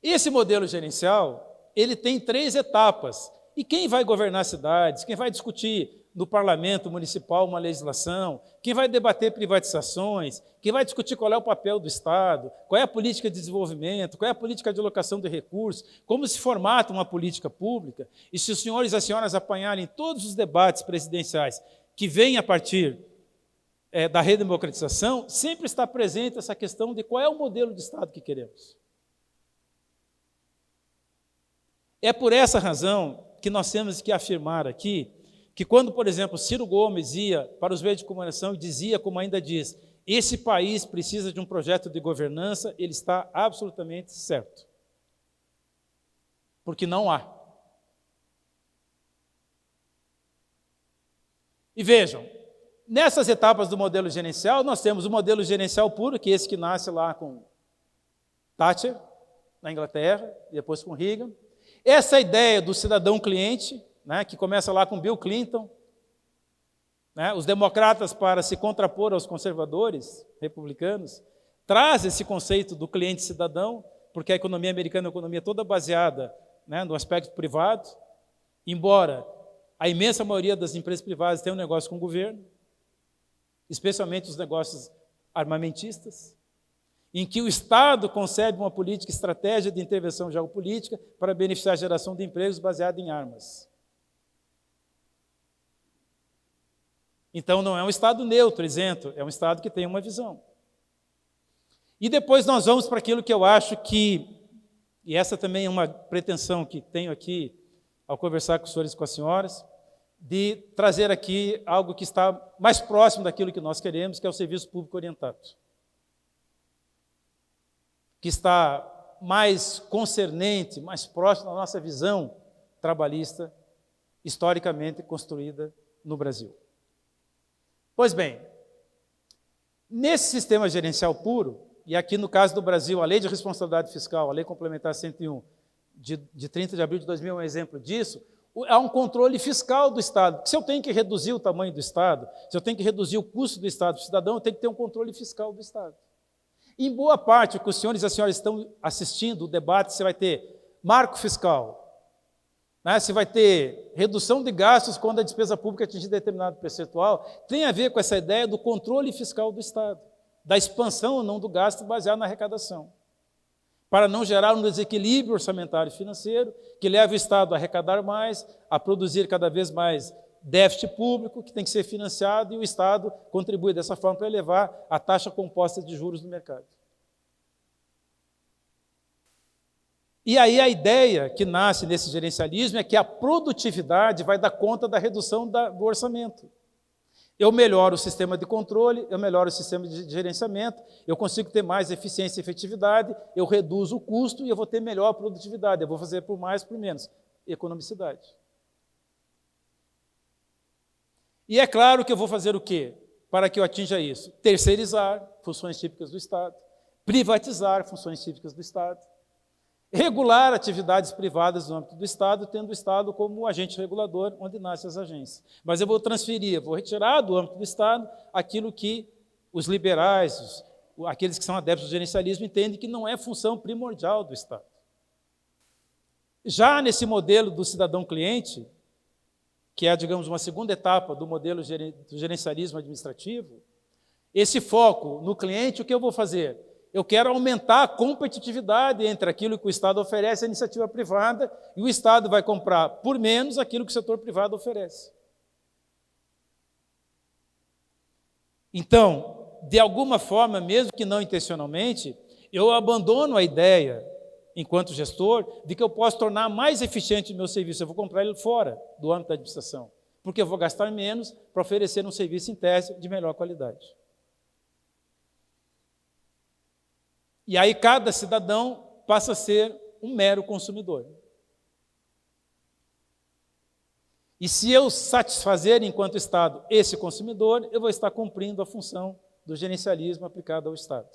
Speaker 3: esse modelo gerencial, ele tem 3 etapas. E quem vai governar cidades, quem vai discutir no parlamento municipal uma legislação, quem vai debater privatizações, quem vai discutir qual é o papel do Estado, qual é a política de desenvolvimento, qual é a política de alocação de recursos, como se formata uma política pública, e se os senhores e as senhoras apanharem todos os debates presidenciais que vêm a partir da redemocratização, sempre está presente essa questão de qual é o modelo de Estado que queremos. É por essa razão que nós temos que afirmar aqui que quando, por exemplo, Ciro Gomes ia para os meios de comunicação e dizia, como ainda diz, esse país precisa de um projeto de governança, ele está absolutamente certo. Porque não há. E vejam, nessas etapas do modelo gerencial, nós temos o modelo gerencial puro, que é esse que nasce lá com Thatcher, na Inglaterra, e depois com Reagan. Essa ideia do cidadão cliente, que começa lá com Bill Clinton, os democratas, para se contrapor aos conservadores republicanos, traz esse conceito do cliente cidadão, porque a economia americana é uma economia toda baseada no aspecto privado, embora a imensa maioria das empresas privadas tenha um negócio com o governo, especialmente os negócios armamentistas, em que o Estado concebe uma política, estratégia de intervenção geopolítica para beneficiar a geração de empregos baseada em armas. Então, não é um Estado neutro, isento, é um Estado que tem uma visão. E depois nós vamos para aquilo que eu acho que, e essa também é uma pretensão que tenho aqui, ao conversar com os senhores e com as senhoras, de trazer aqui algo que está mais próximo daquilo que nós queremos, que é o serviço público orientado, que está mais concernente, mais próximo da nossa visão trabalhista, historicamente construída no Brasil. Pois bem, nesse sistema gerencial puro, e aqui no caso do Brasil, a Lei de Responsabilidade Fiscal, a Lei Complementar 101, de 30 de abril de 2000 é um exemplo disso, há um controle fiscal do Estado. Se eu tenho que reduzir o tamanho do Estado, se eu tenho que reduzir o custo do Estado para o cidadão, eu tenho que ter um controle fiscal do Estado. Em boa parte, o que os senhores e as senhoras estão assistindo, o debate, você vai ter marco fiscal, você vai ter redução de gastos quando a despesa pública atingir determinado percentual, tem a ver com essa ideia do controle fiscal do Estado, da expansão ou não do gasto baseado na arrecadação, para não gerar um desequilíbrio orçamentário e financeiro que leve o Estado a arrecadar mais, a produzir cada vez mais déficit público que tem que ser financiado e o Estado contribui dessa forma para elevar a taxa composta de juros no mercado. E aí a ideia que nasce nesse gerencialismo é que a produtividade vai dar conta da redução do orçamento. eu melhoro o sistema de controle, eu melhoro o sistema de gerenciamento, eu consigo ter mais eficiência e efetividade, eu reduzo o custo e eu vou ter melhor produtividade, eu vou fazer por mais, por menos. Economicidade. E é claro que eu vou fazer o quê? Para que eu atinja isso? Terceirizar funções típicas do Estado, privatizar funções típicas do Estado, regular atividades privadas no âmbito do Estado, tendo o Estado como agente regulador, onde nascem as agências. Mas eu vou transferir, eu vou retirar do âmbito do Estado aquilo que os liberais, aqueles que são adeptos do gerencialismo, entendem que não é função primordial do Estado. Já nesse modelo do cidadão-cliente, que é, digamos, uma segunda etapa do modelo do gerencialismo administrativo, esse foco no cliente, o que eu vou fazer? Eu quero aumentar a competitividade entre aquilo que o Estado oferece à iniciativa privada e o Estado vai comprar por menos aquilo que o setor privado oferece. Então, de alguma forma, mesmo que não intencionalmente, eu abandono a ideia, enquanto gestor, de que eu posso tornar mais eficiente o meu serviço. Eu vou comprar ele fora do âmbito da administração, porque eu vou gastar menos para oferecer um serviço em tese de melhor qualidade. E aí cada cidadão passa a ser um mero consumidor. E se eu satisfazer, enquanto Estado, esse consumidor, eu vou estar cumprindo a função do gerencialismo aplicado ao Estado.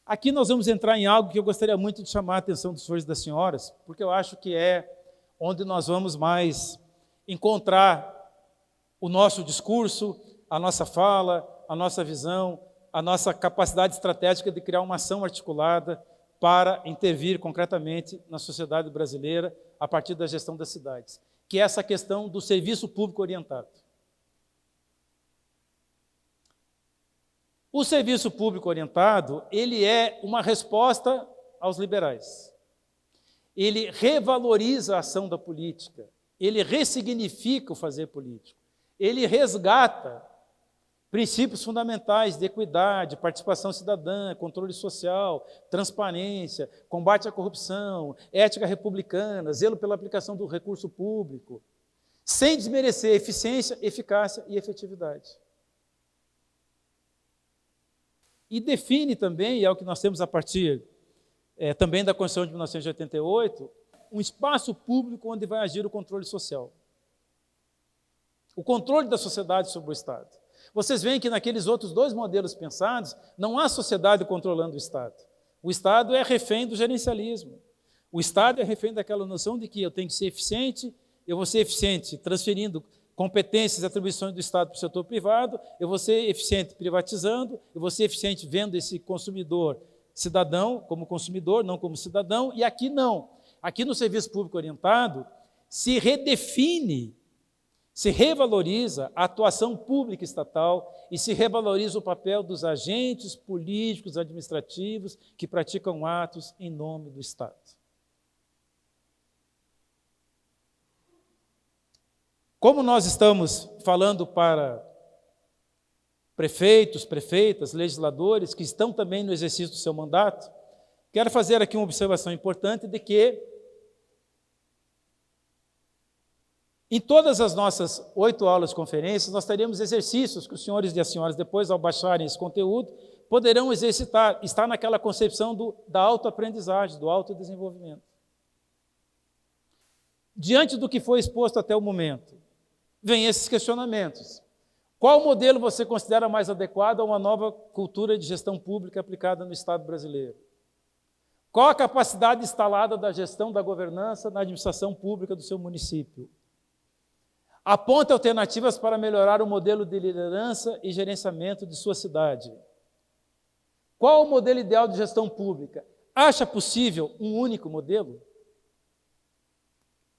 Speaker 3: Aqui nós vamos entrar em algo que eu gostaria muito de chamar a atenção dos senhores e das senhoras, porque eu acho que é onde nós vamos mais encontrar o nosso discurso, a nossa fala, a nossa visão, a nossa capacidade estratégica de criar uma ação articulada para intervir concretamente na sociedade brasileira a partir da gestão das cidades, que é essa questão do serviço público orientado. O serviço público orientado, ele é uma resposta aos liberais. Ele revaloriza a ação da política, ele ressignifica o fazer político, ele resgata princípios fundamentais de equidade, participação cidadã, controle social, transparência, combate à corrupção, ética republicana, zelo pela aplicação do recurso público, sem desmerecer eficiência, eficácia e efetividade. E define também, e é o que nós temos a partir também da Constituição de 1988, um espaço público onde vai agir o controle social. O controle da sociedade sobre o Estado. Vocês veem que naqueles outros dois modelos pensados, não há sociedade controlando o Estado. O Estado é refém do gerencialismo. O Estado é refém daquela noção de que eu tenho que ser eficiente, eu vou ser eficiente transferindo competências e atribuições do Estado para o setor privado, eu vou ser eficiente privatizando, eu vou ser eficiente vendo esse consumidor cidadão como consumidor, não como cidadão, e aqui não. Aqui no serviço público orientado, se redefine, se revaloriza a atuação pública estatal e se revaloriza o papel dos agentes políticos, administrativos que praticam atos em nome do Estado. Como nós estamos falando para prefeitos, prefeitas, legisladores que estão também no exercício do seu mandato, quero fazer aqui uma observação importante de que em todas as nossas 8 aulas de conferências, nós teremos exercícios que os senhores e as senhoras, depois, ao baixarem esse conteúdo, poderão exercitar, estar naquela concepção da autoaprendizagem, do autodesenvolvimento. Diante do que foi exposto até o momento, vêm esses questionamentos. Qual modelo você considera mais adequado a uma nova cultura de gestão pública aplicada no Estado brasileiro? Qual a capacidade instalada da gestão da governança na administração pública do seu município? Aponte alternativas para melhorar o modelo de liderança e gerenciamento de sua cidade. Qual o modelo ideal de gestão pública? Acha possível um único modelo?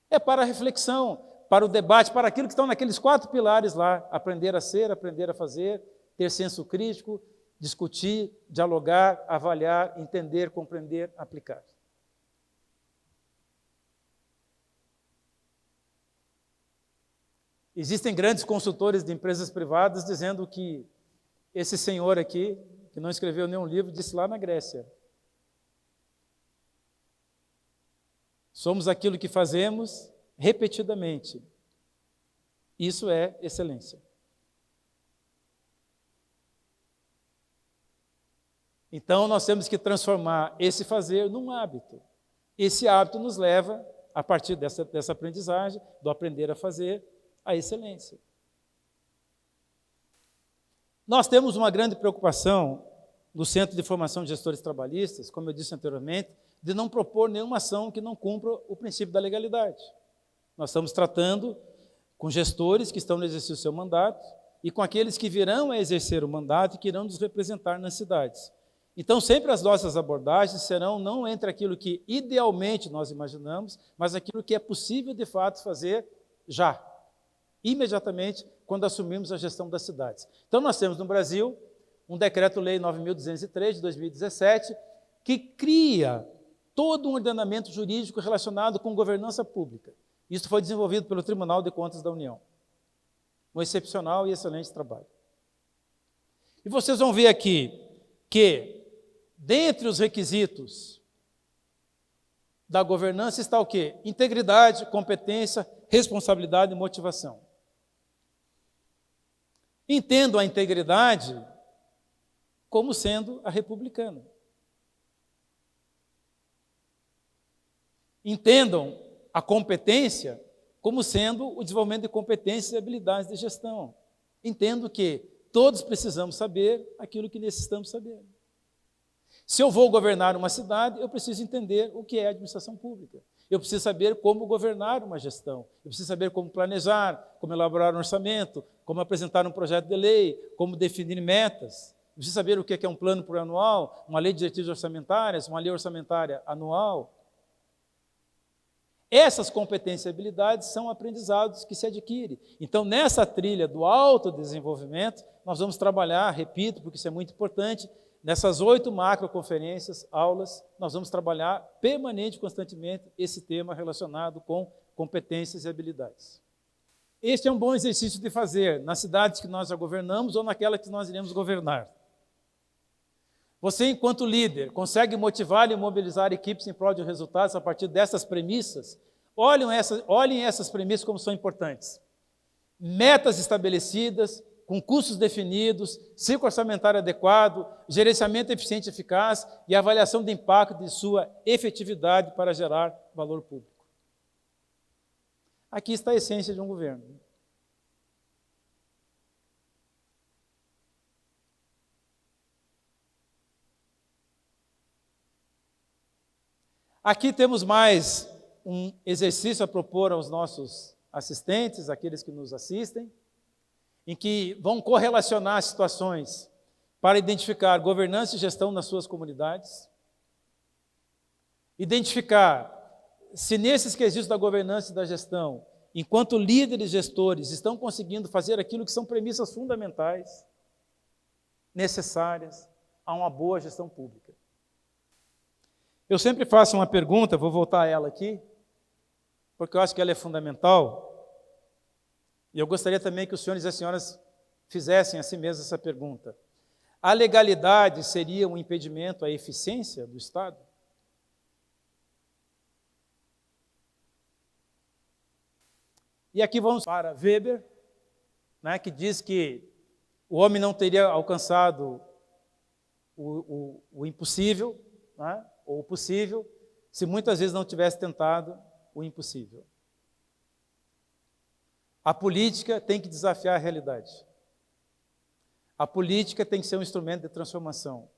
Speaker 3: É para a reflexão, para o debate, para aquilo que estão naqueles 4 pilares lá: aprender a ser, aprender a fazer, ter senso crítico, discutir, dialogar, avaliar, entender, compreender, aplicar. Existem grandes consultores de empresas privadas dizendo que esse senhor aqui, que não escreveu nenhum livro, disse lá na Grécia: somos aquilo que fazemos repetidamente. Isso é excelência. Então, nós temos que transformar esse fazer num hábito. Esse hábito nos leva, a partir dessa aprendizagem, do aprender a fazer, à excelência. Nós temos uma grande preocupação no Centro de Formação de Gestores Trabalhistas, como eu disse anteriormente, de não propor nenhuma ação que não cumpra o princípio da legalidade. Nós estamos tratando com gestores que estão no exercício do seu mandato e com aqueles que virão a exercer o mandato e que irão nos representar nas cidades. Então, sempre as nossas abordagens serão não entre aquilo que idealmente nós imaginamos, mas aquilo que é possível de fato fazer já, imediatamente, quando assumirmos a gestão das cidades. Então, nós temos no Brasil um Decreto-Lei 9.203, de 2017, que cria todo um ordenamento jurídico relacionado com governança pública. Isso foi desenvolvido pelo Tribunal de Contas da União. Um excepcional e excelente trabalho. E vocês vão ver aqui que, dentre os requisitos da governança, está o quê? Integridade, competência, responsabilidade e motivação. Entendo a integridade como sendo a republicana. Entendam a competência como sendo o desenvolvimento de competências e habilidades de gestão. Entendo que todos precisamos saber aquilo que necessitamos saber. Se eu vou governar uma cidade, eu preciso entender o que é administração pública. Eu preciso saber como governar uma gestão. Eu preciso saber como planejar, como elaborar um orçamento, como apresentar um projeto de lei, como definir metas. Eu preciso saber o que é um plano plurianual, uma lei de diretrizes orçamentárias, uma lei orçamentária anual. Essas competências e habilidades são aprendizados que se adquirem. Então, nessa trilha do autodesenvolvimento, nós vamos trabalhar, repito, porque isso é muito importante, nessas 8 macroconferências, aulas, nós vamos trabalhar permanente e constantemente esse tema relacionado com competências e habilidades. Este é um bom exercício de fazer nas cidades que nós já governamos ou naquela que nós iremos governar. Você, enquanto líder, consegue motivar e mobilizar equipes em prol de resultados a partir dessas premissas? Olhem essas premissas como são importantes. Metas estabelecidas, com custos definidos, ciclo orçamentário adequado, gerenciamento eficiente e eficaz e avaliação do impacto de sua efetividade para gerar valor público. Aqui está a essência de um governo. Aqui temos mais um exercício a propor aos nossos assistentes, aqueles que nos assistem, em que vão correlacionar situações para identificar governança e gestão nas suas comunidades, identificar se nesses quesitos da governança e da gestão, enquanto líderes gestores estão conseguindo fazer aquilo que são premissas fundamentais, necessárias a uma boa gestão pública. Eu sempre faço uma pergunta, vou voltar a ela aqui, porque eu acho que ela é fundamental, e eu gostaria também que os senhores e as senhoras fizessem a si mesmos essa pergunta. A legalidade seria um impedimento à eficiência do Estado? E aqui vamos para Weber, né, que diz que o homem não teria alcançado o impossível, né, ou o possível, se muitas vezes não tivesse tentado o impossível. A política tem que desafiar a realidade. A política tem que ser um instrumento de transformação.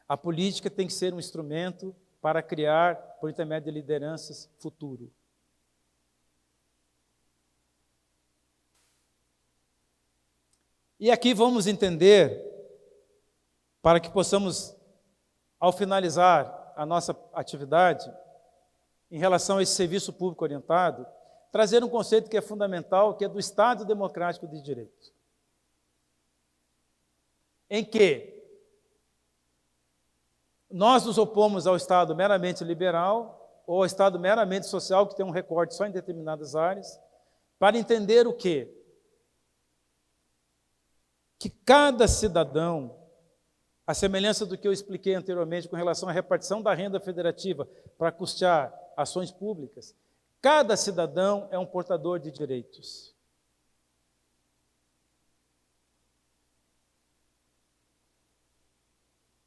Speaker 3: A política tem que ser um instrumento para criar, por intermédio de lideranças, futuro. E aqui vamos entender, para que possamos, ao finalizar a nossa atividade, em relação a esse serviço público orientado, trazer um conceito que é fundamental, que é do Estado Democrático de Direito. Em que nós nos opomos ao Estado meramente liberal ou ao Estado meramente social, que tem um recorte só em determinadas áreas, para entender o quê? Que cada cidadão, a semelhança do que eu expliquei anteriormente com relação à repartição da renda federativa para custear ações públicas, cada cidadão é um portador de direitos.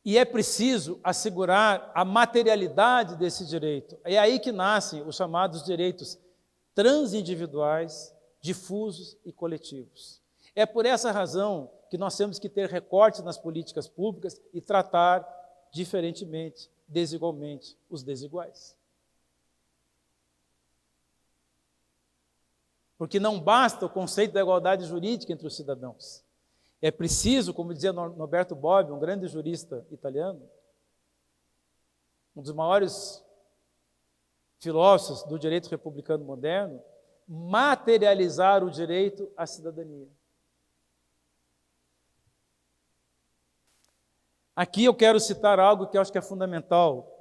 Speaker 3: E é preciso assegurar a materialidade desse direito. É aí que nascem os chamados direitos transindividuais, difusos e coletivos. É por essa razão que nós temos que ter recortes nas políticas públicas e tratar diferentemente, desigualmente, os desiguais. Porque não basta o conceito da igualdade jurídica entre os cidadãos. É preciso, como dizia Norberto Bobbio, um grande jurista italiano, um dos maiores filósofos do direito republicano moderno, materializar o direito à cidadania. Aqui eu quero citar algo que eu acho que é fundamental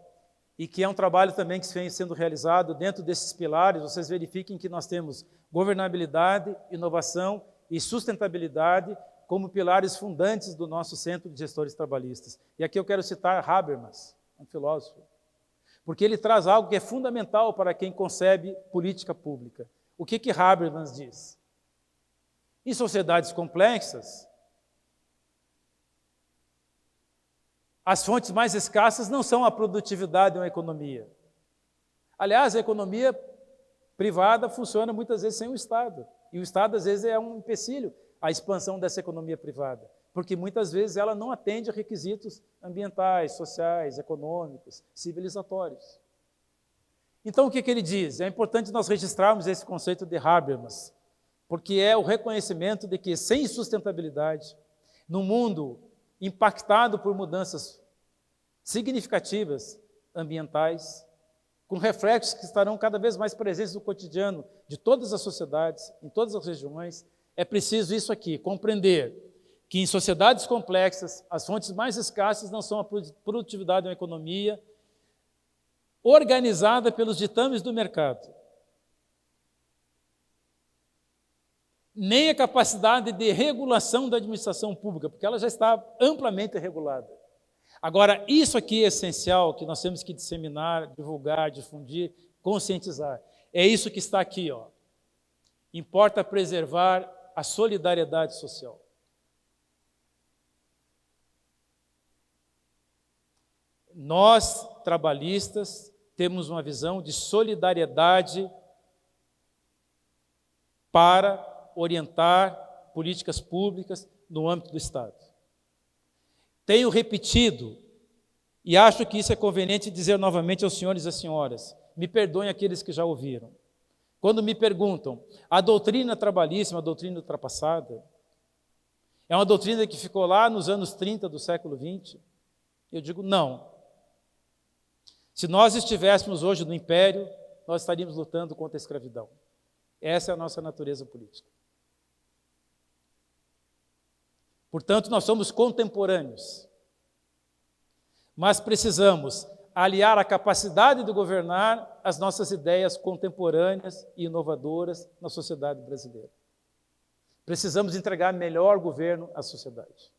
Speaker 3: e que é um trabalho também que vem sendo realizado dentro desses pilares. Vocês verifiquem que nós temos governabilidade, inovação e sustentabilidade como pilares fundantes do nosso Centro de Gestores Trabalhistas. E aqui eu quero citar Habermas, um filósofo, porque ele traz algo que é fundamental para quem concebe política pública. O que Habermas diz? Em sociedades complexas, as fontes mais escassas não são a produtividade ou a economia. Aliás, a economia privada funciona muitas vezes sem o Estado. E o Estado, às vezes, é um empecilho à expansão dessa economia privada, porque muitas vezes ela não atende a requisitos ambientais, sociais, econômicos, civilizatórios. Então, o que ele diz? É importante nós registrarmos esse conceito de Habermas, porque é o reconhecimento de que, sem sustentabilidade, no mundo impactado por mudanças significativas ambientais, com reflexos que estarão cada vez mais presentes no cotidiano de todas as sociedades, em todas as regiões, é preciso isso aqui, compreender que em sociedades complexas, as fontes mais escassas não são a produtividade ou a economia organizada pelos ditames do mercado, nem a capacidade de regulação da administração pública, porque ela já está amplamente regulada. Agora, isso aqui é essencial, que nós temos que disseminar, divulgar, difundir, conscientizar. É isso que está aqui, ó. Importa preservar a solidariedade social. Nós, trabalhistas, temos uma visão de solidariedade para orientar políticas públicas no âmbito do Estado. Tenho repetido, e acho que isso é conveniente dizer novamente aos senhores e às senhoras, me perdoem aqueles que já ouviram. Quando me perguntam, a doutrina trabalhista, uma doutrina ultrapassada, é uma doutrina que ficou lá nos anos 30 do século XX? Eu digo, não. Se nós estivéssemos hoje no Império, nós estaríamos lutando contra a escravidão. Essa é a nossa natureza política. Portanto, nós somos contemporâneos, mas precisamos aliar a capacidade de governar às nossas ideias contemporâneas e inovadoras na sociedade brasileira. Precisamos entregar melhor governo à sociedade,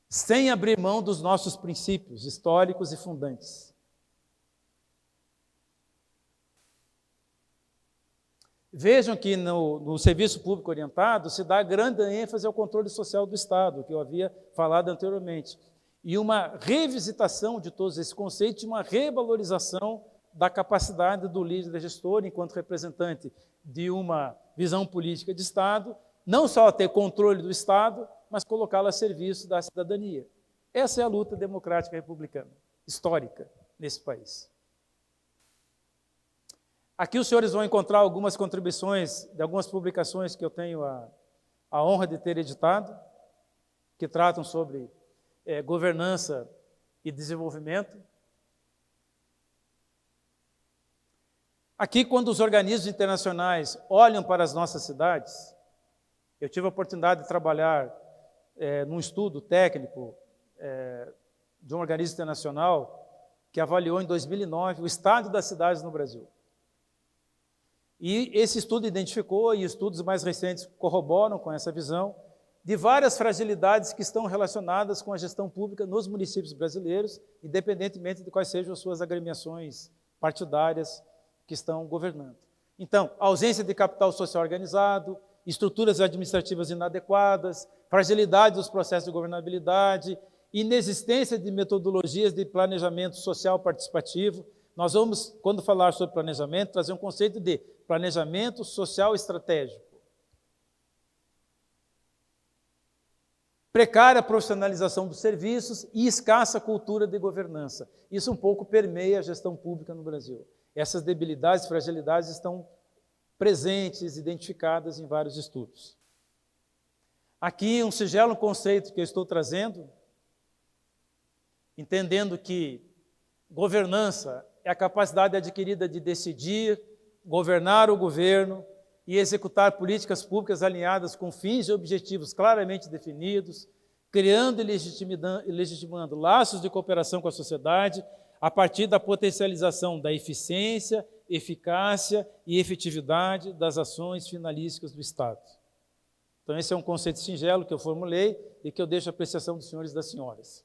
Speaker 3: sem abrir mão dos nossos princípios históricos e fundantes. Vejam que no serviço público orientado se dá grande ênfase ao controle social do Estado, que eu havia falado anteriormente, e uma revisitação de todos esses conceitos, uma revalorização da capacidade do líder gestor, enquanto representante de uma visão política de Estado, não só ter controle do Estado, mas colocá-lo a serviço da cidadania. Essa é a luta democrática republicana, histórica, nesse país. Aqui os senhores vão encontrar algumas contribuições de algumas publicações que eu tenho a honra de ter editado, que tratam sobre governança e desenvolvimento. Aqui, quando os organismos internacionais olham para as nossas cidades, eu tive a oportunidade de trabalhar num estudo técnico de um organismo internacional que avaliou em 2009 o estado das cidades no Brasil. E esse estudo identificou, e estudos mais recentes corroboram com essa visão, de várias fragilidades que estão relacionadas com a gestão pública nos municípios brasileiros, independentemente de quais sejam as suas agremiações partidárias que estão governando. Então, a ausência de capital social organizado, estruturas administrativas inadequadas, fragilidade dos processos de governabilidade, inexistência de metodologias de planejamento social participativo. Nós vamos, quando falar sobre planejamento, trazer um conceito de planejamento social estratégico. Precária profissionalização dos serviços e escassa cultura de governança. Isso um pouco permeia a gestão pública no Brasil. Essas debilidades e fragilidades estão presentes, identificadas em vários estudos. Aqui um singelo conceito que eu estou trazendo, entendendo que governança é a capacidade adquirida de decidir, governar o governo e executar políticas públicas alinhadas com fins e objetivos claramente definidos, criando e legitimando laços de cooperação com a sociedade a partir da potencialização da eficiência, eficácia e efetividade das ações finalísticas do Estado. Então, esse é um conceito singelo que eu formulei e que eu deixo à apreciação dos senhores e das senhoras.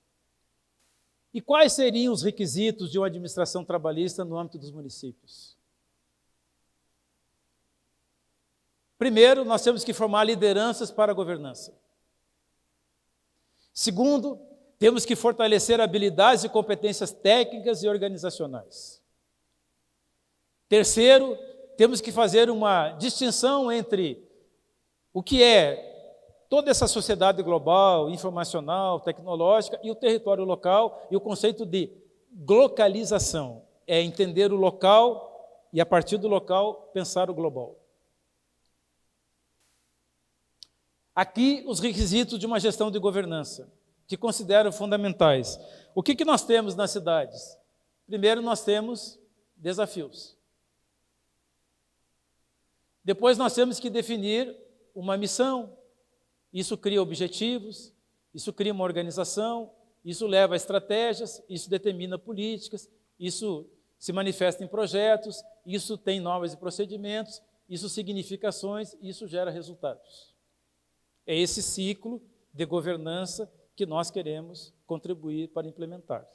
Speaker 3: E quais seriam os requisitos de uma administração trabalhista no âmbito dos municípios? Primeiro, nós temos que formar lideranças para a governança. Segundo, temos que fortalecer habilidades e competências técnicas e organizacionais. Terceiro, temos que fazer uma distinção entre o que é toda essa sociedade global, informacional, tecnológica e o território local e o conceito de glocalização. É entender o local e, a partir do local, pensar o global. Aqui, os requisitos de uma gestão de governança, que considero fundamentais. O que nós temos nas cidades? Primeiro, nós temos desafios. Depois, nós temos que definir uma missão. Isso cria objetivos, isso cria uma organização, isso leva a estratégias, isso determina políticas, isso se manifesta em projetos, isso tem normas e procedimentos, isso significa ações, isso gera resultados. É esse ciclo de governança que nós queremos contribuir para implementar.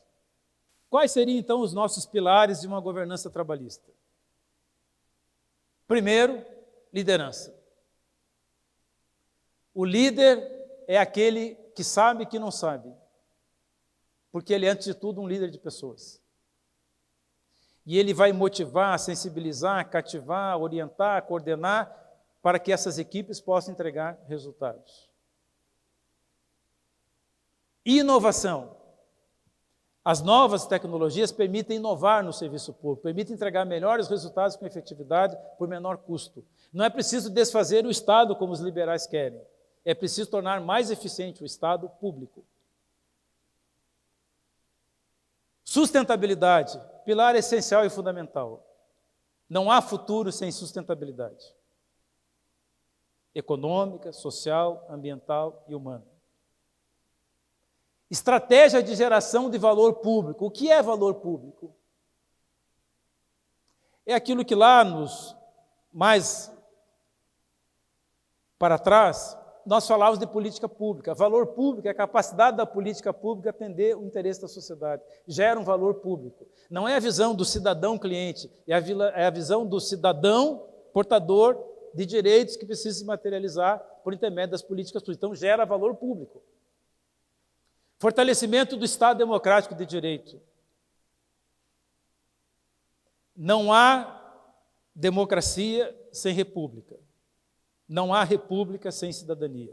Speaker 3: Quais seriam, então, os nossos pilares de uma governança trabalhista? Primeiro, liderança. O líder é aquele que sabe que não sabe, porque ele é, antes de tudo, um líder de pessoas. E ele vai motivar, sensibilizar, cativar, orientar, coordenar, para que essas equipes possam entregar resultados. Inovação. As novas tecnologias permitem inovar no serviço público, permitem entregar melhores resultados com efetividade por menor custo. Não é preciso desfazer o Estado como os liberais querem. É preciso tornar mais eficiente o Estado público. Sustentabilidade, pilar essencial e fundamental. Não há futuro sem sustentabilidade. Econômica, social, ambiental e humana. Estratégia de geração de valor público. O que é valor público? É aquilo que lá mais para trás, nós falávamos de política pública. Valor público é a capacidade da política pública atender o interesse da sociedade. Gera um valor público. Não é a visão do cidadão cliente, é a visão do cidadão portador de direitos que precisam se materializar por intermédio das políticas públicas. Então, gera valor público. Fortalecimento do Estado democrático de direito. Não há democracia sem república. Não há república sem cidadania.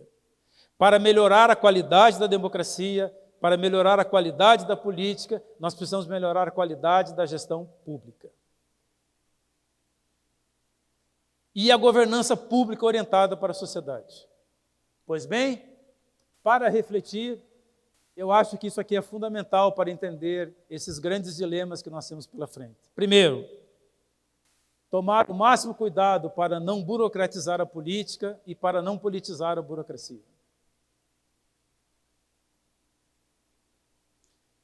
Speaker 3: Para melhorar a qualidade da democracia, para melhorar a qualidade da política, nós precisamos melhorar a qualidade da gestão pública. E a governança pública orientada para a sociedade. Pois bem, para refletir, eu acho que isso aqui é fundamental para entender esses grandes dilemas que nós temos pela frente. Primeiro, tomar o máximo cuidado para não burocratizar a política e para não politizar a burocracia.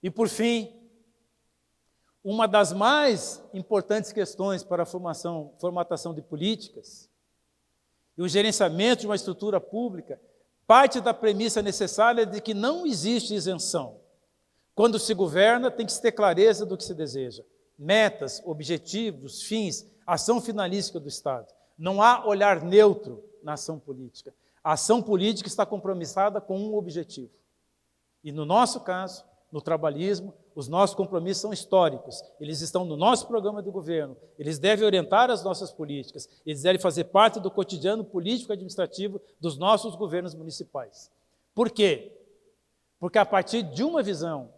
Speaker 3: E, por fim, uma das mais importantes questões para a formatação de políticas e o gerenciamento de uma estrutura pública parte da premissa necessária de que não existe isenção. Quando se governa, tem que se ter clareza do que se deseja. Metas, objetivos, fins, ação finalística do Estado. Não há olhar neutro na ação política. A ação política está compromissada com um objetivo. E no nosso caso, no trabalhismo, os nossos compromissos são históricos. Eles estão no nosso programa de governo. Eles devem orientar as nossas políticas. Eles devem fazer parte do cotidiano político e administrativo dos nossos governos municipais. Por quê? Porque a partir de uma visão,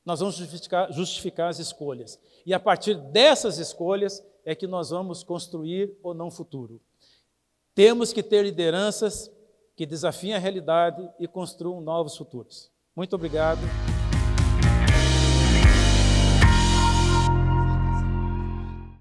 Speaker 3: nós vamos justificar as escolhas. E a partir dessas escolhas é que nós vamos construir ou não futuro. Temos que ter lideranças que desafiem a realidade e construam novos futuros. Muito obrigado.